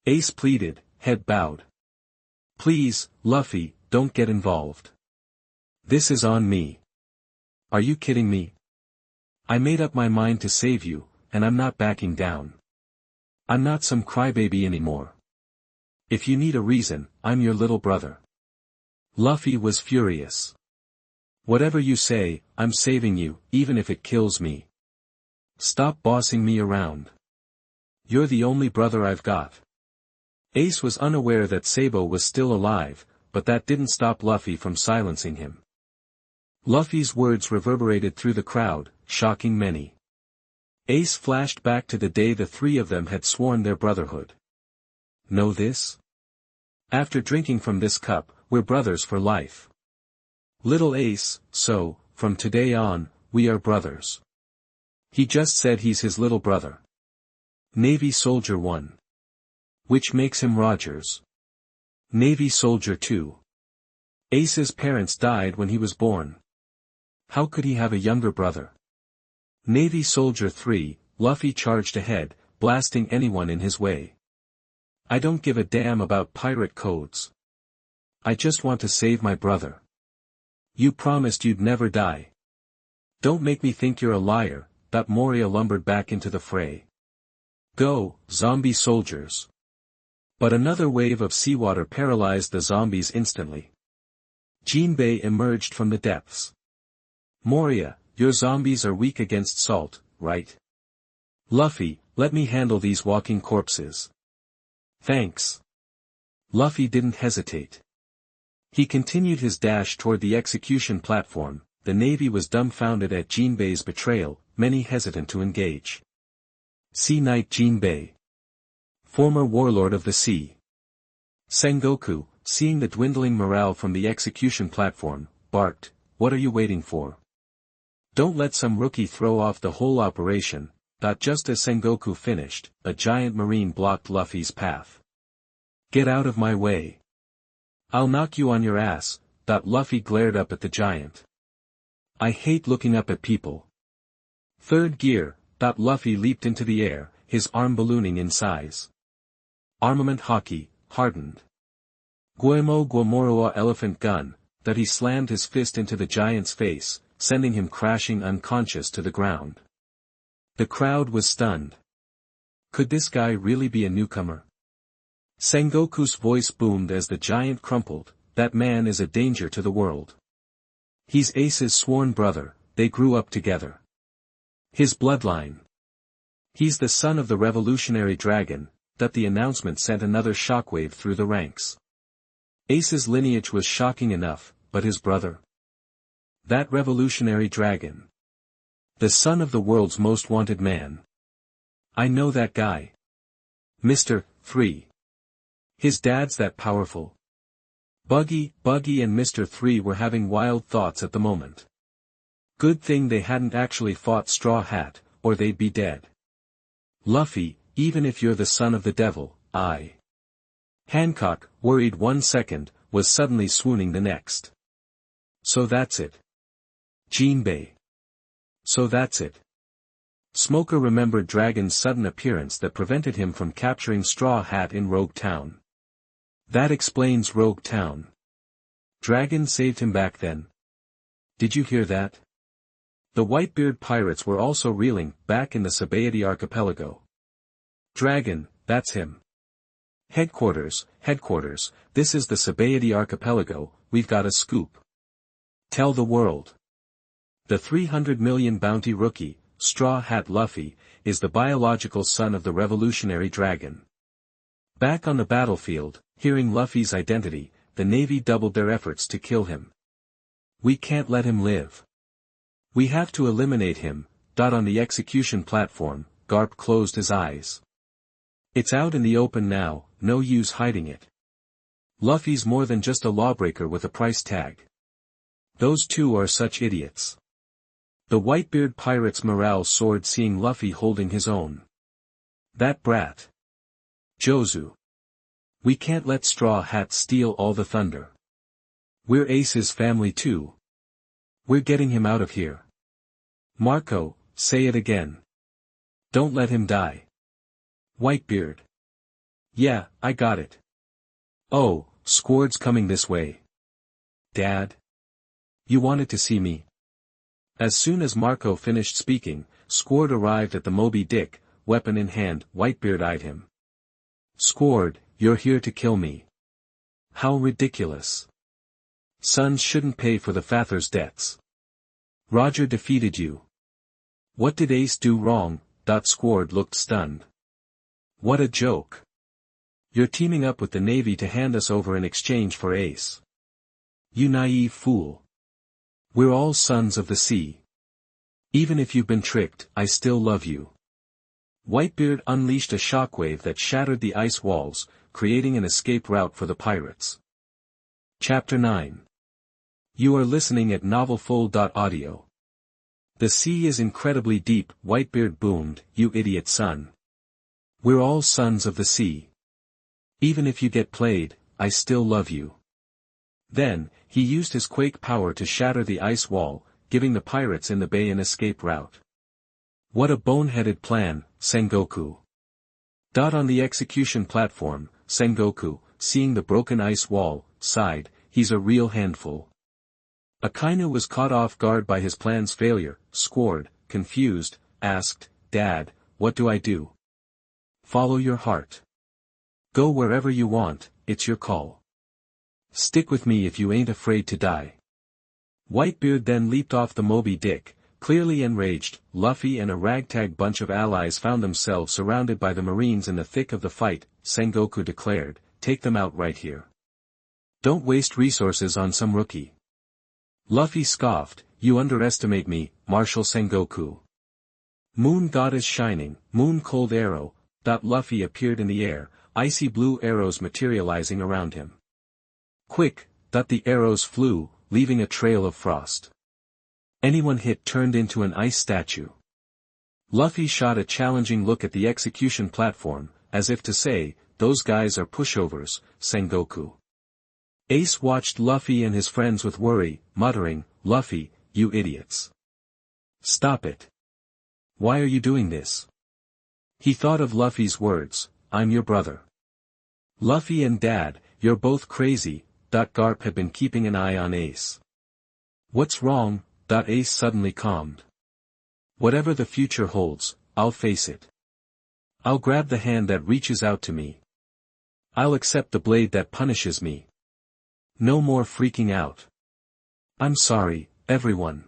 Ace pleaded, head bowed. Please, Luffy, don't get involved. This is on me. Are you kidding me? I made up my mind to save you, and I'm not backing down. I'm not some crybaby anymore. If you need a reason, I'm your little brother. Luffy was furious. Whatever you say, I'm saving you, even if it kills me. Stop bossing me around. You're the only brother I've got. Ace was unaware that Sabo was still alive, but that didn't stop Luffy from silencing him. Luffy's words reverberated through the crowd, shocking many. Ace flashed back to the day the three of them had sworn their brotherhood. Know this? After drinking from this cup, we're brothers for life. Little Ace, so, from today on, we are brothers. He just said he's his little brother. Navy Soldier 1. Which makes him Rogers. Navy Soldier 2. Ace's parents died when he was born. How could he have a younger brother? Navy Soldier 3, Luffy charged ahead, blasting anyone in his way. I don't give a damn about pirate codes. I just want to save my brother. You promised you'd never die. Don't make me think you're a liar. Moria lumbered back into the fray. Go, zombie soldiers. But another wave of seawater paralyzed the zombies instantly. Jinbei emerged from the depths. Moria, your zombies are weak against salt, right? Luffy, let me handle these walking corpses. Thanks. Luffy didn't hesitate. He continued his dash toward the execution platform. The Navy was dumbfounded at Jinbei's betrayal, many hesitant to engage. Sea Knight Jinbei. Former warlord of the sea. Sengoku, seeing the dwindling morale from the execution platform, barked, "What are you waiting for? Don't let some rookie throw off the whole operation." Just as Sengoku finished, a giant marine blocked Luffy's path. Get out of my way. I'll knock you on your ass. Luffy glared up at the giant. I hate looking up at people. Third gear. Luffy leaped into the air, his arm ballooning in size. Armament Haki, hardened. Guemo Guamoroa elephant gun. He slammed his fist into the giant's face, sending him crashing unconscious to the ground. The crowd was stunned. Could this guy really be a newcomer? Sengoku's voice boomed as the giant crumpled. That man is a danger to the world. He's Ace's sworn brother, they grew up together. His bloodline. He's the son of the revolutionary dragon. The announcement sent another shockwave through the ranks. Ace's lineage was shocking enough, but his brother? That revolutionary dragon. The son of the world's most wanted man. I know that guy. Mr. 3. His dad's that powerful. Buggy and Mr. 3 were having wild thoughts at the moment. Good thing they hadn't actually fought Straw Hat, or they'd be dead. Luffy, even if you're the son of the devil, I. Hancock, worried 1 second, was suddenly swooning the next. So that's it. Jinbei. So that's it. Smoker remembered Dragon's sudden appearance that prevented him from capturing Straw Hat in Rogue Town. That explains Rogue Town. Dragon saved him back then. Did you hear that? The Whitebeard pirates were also reeling, back in the Sabaody archipelago. Dragon, that's him. Headquarters, this is the Sabaody archipelago, we've got a scoop. Tell the world. The 300 million bounty rookie, Straw Hat Luffy, is the biological son of the revolutionary dragon. Back on the battlefield, hearing Luffy's identity, the Navy doubled their efforts to kill him. We can't let him live. We have to eliminate him. On the execution platform, Garp closed his eyes. It's out in the open now, no use hiding it. Luffy's more than just a lawbreaker with a price tag. Those two are such idiots. The Whitebeard pirate's morale soared seeing Luffy holding his own. That brat. Jozu. We can't let Straw Hat steal all the thunder. We're Ace's family too. We're getting him out of here. Marco, say it again. Don't let him die. Whitebeard. Yeah, I got it. Oh, Squard's coming this way. Dad? You wanted to see me? As soon as Marco finished speaking, Squard arrived at the Moby Dick, weapon in hand. Whitebeard eyed him. Squard, you're here to kill me. How ridiculous. Sons shouldn't pay for the father's debts. Roger defeated you. What did Ace do wrong? Squard looked stunned. What a joke. You're teaming up with the Navy to hand us over in exchange for Ace. You naive fool. We're all sons of the sea. Even if you've been tricked, I still love you. Whitebeard unleashed a shockwave that shattered the ice walls, creating an escape route for the pirates. Chapter 9. You are listening at novelfull.audio. The sea is incredibly deep, Whitebeard boomed, you idiot son. We're all sons of the sea. Even if you get played, I still love you. Then, he used his quake power to shatter the ice wall, giving the pirates in the bay an escape route. What a boneheaded plan, Sengoku. On the execution platform, Sengoku, seeing the broken ice wall, sighed, he's a real handful. Akainu was caught off guard by his plan's failure. Squard, confused, asked, Dad, what do I do? Follow your heart. Go wherever you want, it's your call. Stick with me if you ain't afraid to die. Whitebeard then leaped off the Moby Dick, clearly enraged. Luffy and a ragtag bunch of allies found themselves surrounded by the Marines in the thick of the fight. Sengoku declared, take them out right here. Don't waste resources on some rookie. Luffy scoffed, you underestimate me, Marshal Sengoku. Moon God is shining, moon cold arrow. Luffy appeared in the air, icy blue arrows materializing around him. Quick, the arrows flew, leaving a trail of frost. Anyone hit turned into an ice statue. Luffy shot a challenging look at the execution platform, as if to say, those guys are pushovers, Sengoku. Ace watched Luffy and his friends with worry, muttering, Luffy, you idiots. Stop it. Why are you doing this? He thought of Luffy's words, I'm your brother. Luffy and Dad, you're both crazy. Garp had been keeping an eye on Ace. What's wrong? Ace suddenly calmed. Whatever the future holds, I'll face it. I'll grab the hand that reaches out to me. I'll accept the blade that punishes me. No more freaking out. I'm sorry, everyone.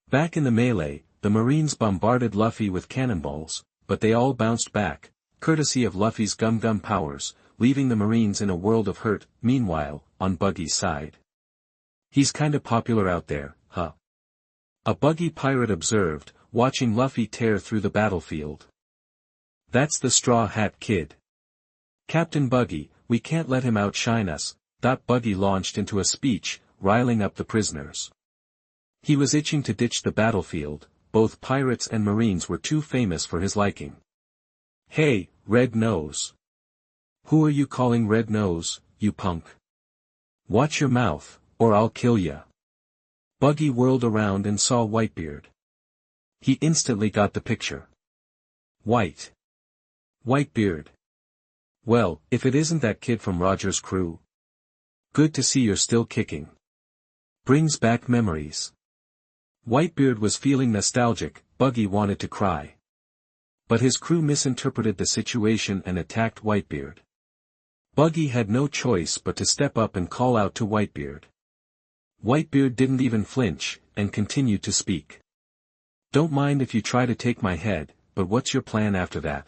Back in the melee, the Marines bombarded Luffy with cannonballs, but they all bounced back, courtesy of Luffy's gum powers, leaving the Marines in a world of hurt. Meanwhile, on Buggy's side. He's kinda popular out there, huh? A Buggy pirate observed, watching Luffy tear through the battlefield. That's the Straw Hat Kid. Captain Buggy, we can't let him outshine us. Buggy launched into a speech, riling up the prisoners. He was itching to ditch the battlefield, both pirates and Marines were too famous for his liking. Hey, Red Nose. Who are you calling Red Nose, you punk? Watch your mouth, or I'll kill ya. Buggy whirled around and saw Whitebeard. He instantly got the picture. Whitebeard. Well, if it isn't that kid from Roger's crew. Good to see you're still kicking. Brings back memories. Whitebeard was feeling nostalgic. Buggy wanted to cry. But his crew misinterpreted the situation and attacked Whitebeard. Buggy had no choice but to step up and call out to Whitebeard. Whitebeard didn't even flinch, and continued to speak. Don't mind if you try to take my head, but what's your plan after that?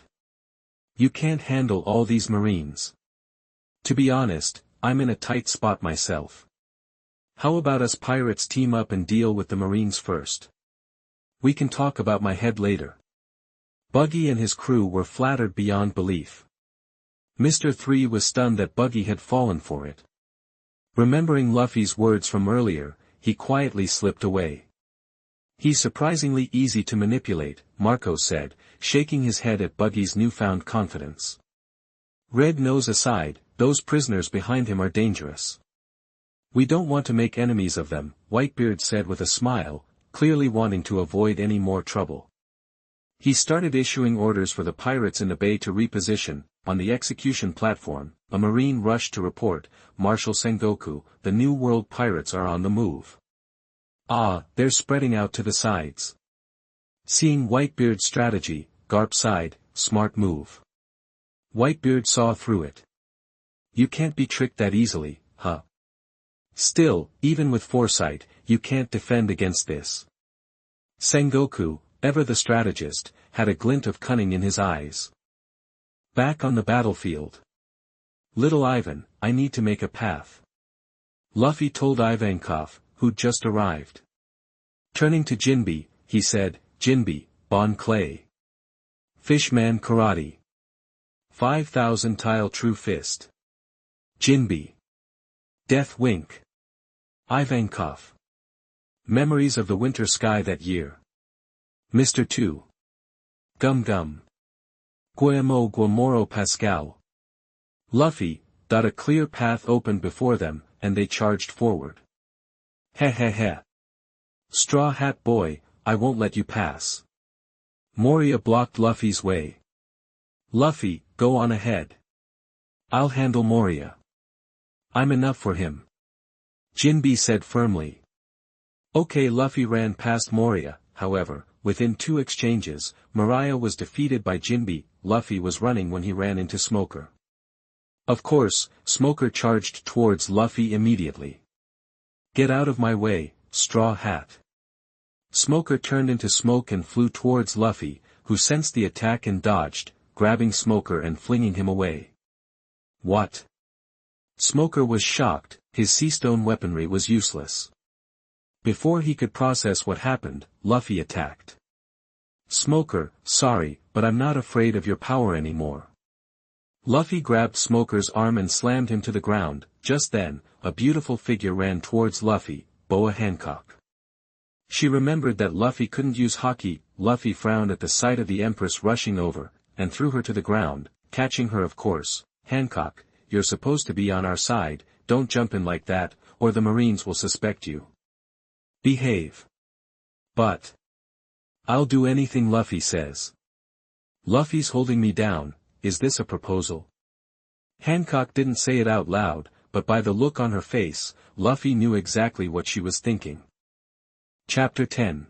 You can't handle all these marines. To be honest, I'm in a tight spot myself. How about us pirates team up and deal with the marines first? We can talk about my head later. Buggy and his crew were flattered beyond belief. Mr. 3 was stunned that Buggy had fallen for it. Remembering Luffy's words from earlier, he quietly slipped away. He's surprisingly easy to manipulate, Marco said, shaking his head at Buggy's newfound confidence. Red Nose aside, those prisoners behind him are dangerous. We don't want to make enemies of them, Whitebeard said with a smile, clearly wanting to avoid any more trouble. He started issuing orders for the pirates in the bay to reposition. On the execution platform, a marine rushed to report, Marshal Sengoku, the New World pirates are on the move. Ah, they're spreading out to the sides. Seeing Whitebeard's strategy, Garp sighed, smart move. Whitebeard saw through it. You can't be tricked that easily, huh? Still, even with foresight, you can't defend against this. Sengoku, ever the strategist, had a glint of cunning in his eyes. Back on the battlefield. Little Ivan, I need to make a path. Luffy told Ivankov, who'd just arrived. Turning to Jinbe, he said, Jinbe, Bon Clay. Fishman Karate. 5,000 Tile True Fist. Jinbe. Death Wink. Ivankov. Memories of the winter sky that year. Mr. 2. Gum Gum. Guillermo Guamoro Pascal. Luffy, a clear path opened before them, and they charged forward. Heh heh heh. Straw Hat Boy, I won't let you pass. Moria blocked Luffy's way. Luffy, go on ahead. I'll handle Moria. I'm enough for him. Jinbe said firmly. Okay, Luffy ran past Moria, however, within 2 exchanges, Moria was defeated by Jinbe. Luffy was running when he ran into Smoker. Of course, Smoker charged towards Luffy immediately. Get out of my way, Straw Hat. Smoker turned into smoke and flew towards Luffy, who sensed the attack and dodged, grabbing Smoker and flinging him away. What? Smoker was shocked, his seastone weaponry was useless. Before he could process what happened, Luffy attacked. Smoker, sorry, but I'm not afraid of your power anymore. Luffy grabbed Smoker's arm and slammed him to the ground. Just then, a beautiful figure ran towards Luffy, Boa Hancock. She remembered that Luffy couldn't use Haki. Luffy frowned at the sight of the Empress rushing over, and threw her to the ground, catching her of course. Hancock, you're supposed to be on our side, don't jump in like that, or the Marines will suspect you. Behave. But. I'll do anything Luffy says. Luffy's holding me down, is this a proposal? Hancock didn't say it out loud, but by the look on her face, Luffy knew exactly what she was thinking. Chapter 10.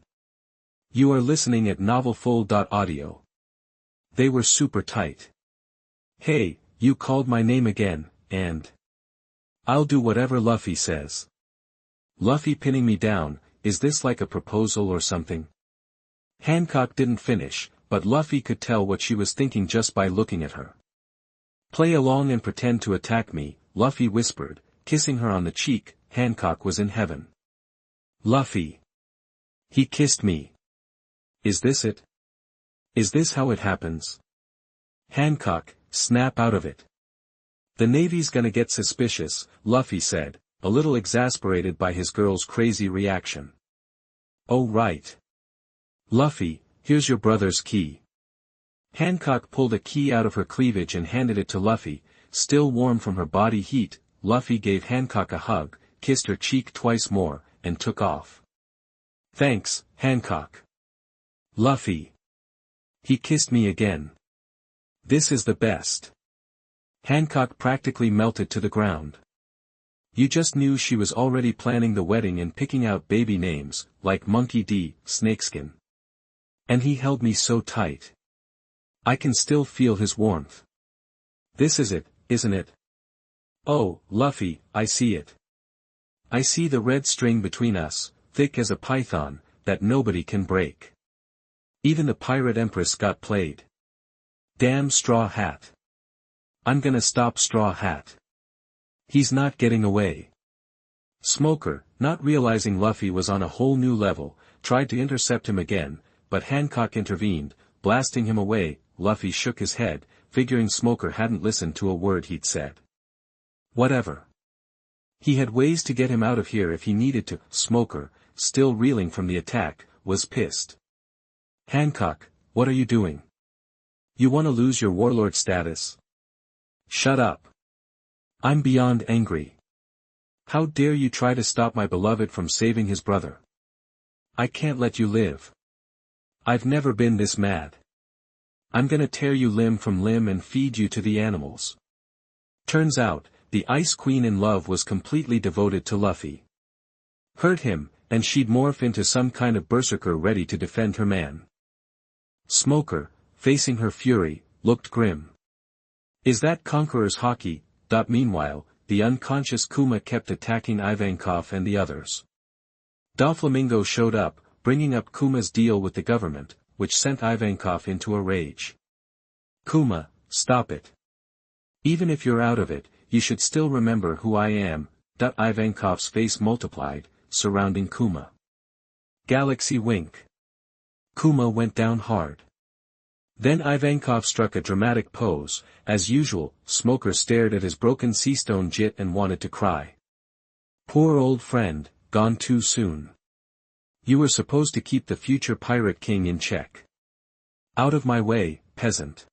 You are listening at novelfull.audio. They were super tight. Hey, you called my name again, and I'll do whatever Luffy says. Luffy pinning me down, is this like a proposal or something? Hancock didn't finish, but Luffy could tell what she was thinking just by looking at her. Play along and pretend to attack me, Luffy whispered, kissing her on the cheek. Hancock was in heaven. Luffy. He kissed me. Is this it? Is this how it happens? Hancock, snap out of it. The Navy's gonna get suspicious, Luffy said, a little exasperated by his girl's crazy reaction. Oh right. Luffy, here's your brother's key. Hancock pulled a key out of her cleavage and handed it to Luffy, still warm from her body heat. Luffy gave Hancock a hug, kissed her cheek twice more, and took off. Thanks, Hancock. Luffy. He kissed me again. This is the best. Hancock practically melted to the ground. You just knew she was already planning the wedding and picking out baby names, like Monkey D, Snakeskin. And he held me so tight. I can still feel his warmth. This is it, isn't it? Oh, Luffy, I see it. I see the red string between us, thick as a python, that nobody can break. Even the pirate empress got played. Damn Straw Hat. I'm gonna stop Straw Hat. He's not getting away. Smoker, not realizing Luffy was on a whole new level, tried to intercept him again, but Hancock intervened, blasting him away. Luffy shook his head, figuring Smoker hadn't listened to a word he'd said. Whatever. He had ways to get him out of here if he needed to. Smoker, still reeling from the attack, was pissed. Hancock, what are you doing? You want to lose your warlord status? Shut up. I'm beyond angry. How dare you try to stop my beloved from saving his brother? I can't let you live. I've never been this mad. I'm gonna tear you limb from limb and feed you to the animals. Turns out, the Ice Queen in love was completely devoted to Luffy. Hurt him, and she'd morph into some kind of berserker ready to defend her man. Smoker, facing her fury, looked grim. Is that Conqueror's hockey? Meanwhile, the unconscious Kuma kept attacking Ivankov and the others. Doflamingo showed up, bringing up Kuma's deal with the government, which sent Ivankov into a rage. Kuma, stop it. Even if you're out of it, you should still remember who I am. Ivankov's face multiplied, surrounding Kuma. Galaxy wink. Kuma went down hard. Then Ivankov struck a dramatic pose. As usual, Smoker stared at his broken seastone jit and wanted to cry. Poor old friend, gone too soon. You were supposed to keep the future pirate king in check. Out of my way, peasant.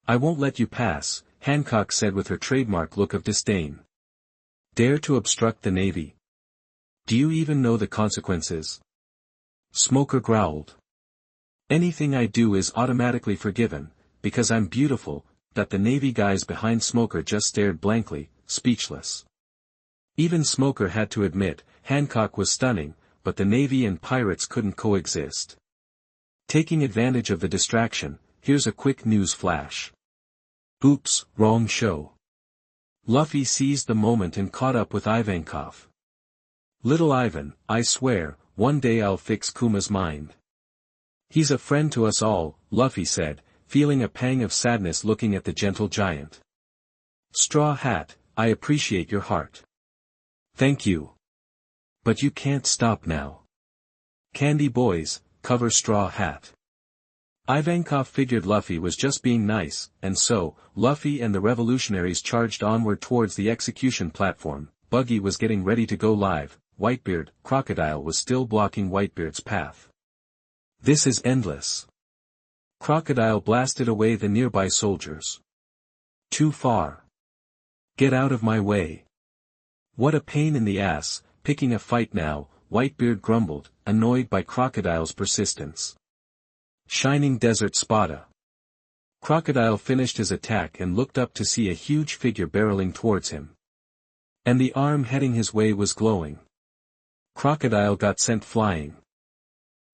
I won't let you pass, Hancock said with her trademark look of disdain. Dare to obstruct the navy? Do you even know the consequences? Smoker growled. Anything I do is automatically forgiven, because I'm beautiful. The navy guys behind Smoker just stared blankly, speechless. Even Smoker had to admit, Hancock was stunning, but the navy and pirates couldn't coexist. Taking advantage of the distraction, here's a quick news flash. Oops, wrong show. Luffy seized the moment and caught up with Ivankov. Little Ivan, I swear, one day I'll fix Kuma's mind. He's a friend to us all, Luffy said, feeling a pang of sadness looking at the gentle giant. Straw Hat, I appreciate your heart. Thank you. But you can't stop now. Candy boys, cover Straw Hat. Ivankov figured Luffy was just being nice, and so, Luffy and the revolutionaries charged onward towards the execution platform. Buggy was getting ready to go live. Whitebeard, Crocodile was still blocking Whitebeard's path. This is endless. Crocodile blasted away the nearby soldiers. Too far. Get out of my way. What a pain in the ass, picking a fight now, Whitebeard grumbled, annoyed by Crocodile's persistence. Shining Desert Spada. Crocodile finished his attack and looked up to see a huge figure barreling towards him. And the arm heading his way was glowing. Crocodile got sent flying.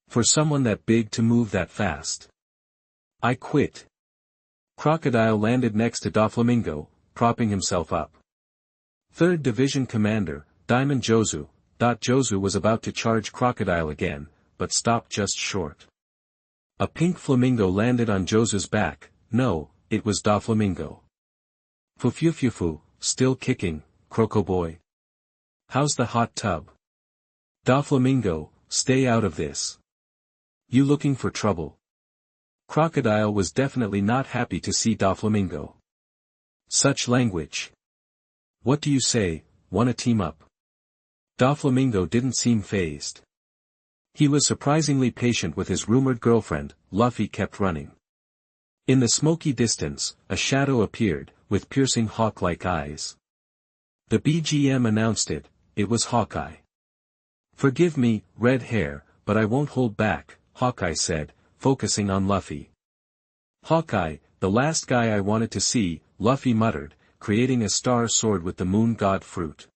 For someone that big to move that fast. I quit. Crocodile landed next to Doflamingo, propping himself up. 3rd Division Commander, Diamond Jozu. Jozu was about to charge Crocodile again, but stopped just short. A pink flamingo landed on Jozu's back. No, it was Doflamingo. Fufufufu, still kicking, Crocoboy. How's the hot tub? Doflamingo, stay out of this. You looking for trouble? Crocodile was definitely not happy to see Doflamingo. Such language. What do you say, wanna team up? Doflamingo didn't seem fazed. He was surprisingly patient with his rumored girlfriend. Luffy kept running. In the smoky distance, a shadow appeared, with piercing hawk-like eyes. The BGM announced it. It was Hawkeye. Forgive me, red hair, but I won't hold back, Hawkeye said, focusing on Luffy. Hawkeye, the last guy I wanted to see, Luffy muttered, creating a star sword with the moon god fruit.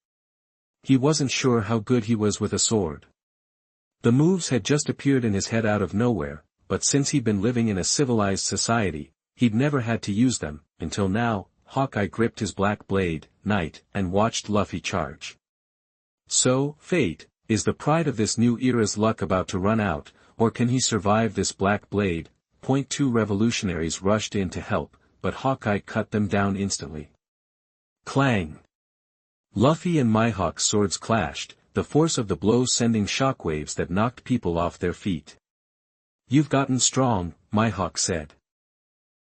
He wasn't sure how good he was with a sword. The moves had just appeared in his head out of nowhere, but since he'd been living in a civilized society, he'd never had to use them. Until now, Hawkeye gripped his black blade, Knight, and watched Luffy charge. So, fate, is the pride of this new era's luck about to run out, or can he survive this black blade? Point 2 revolutionaries rushed in to help, but Hawkeye cut them down instantly. Clang! Luffy and Mihawk's swords clashed, the force of the blows sending shockwaves that knocked people off their feet. "You've gotten strong," Mihawk said.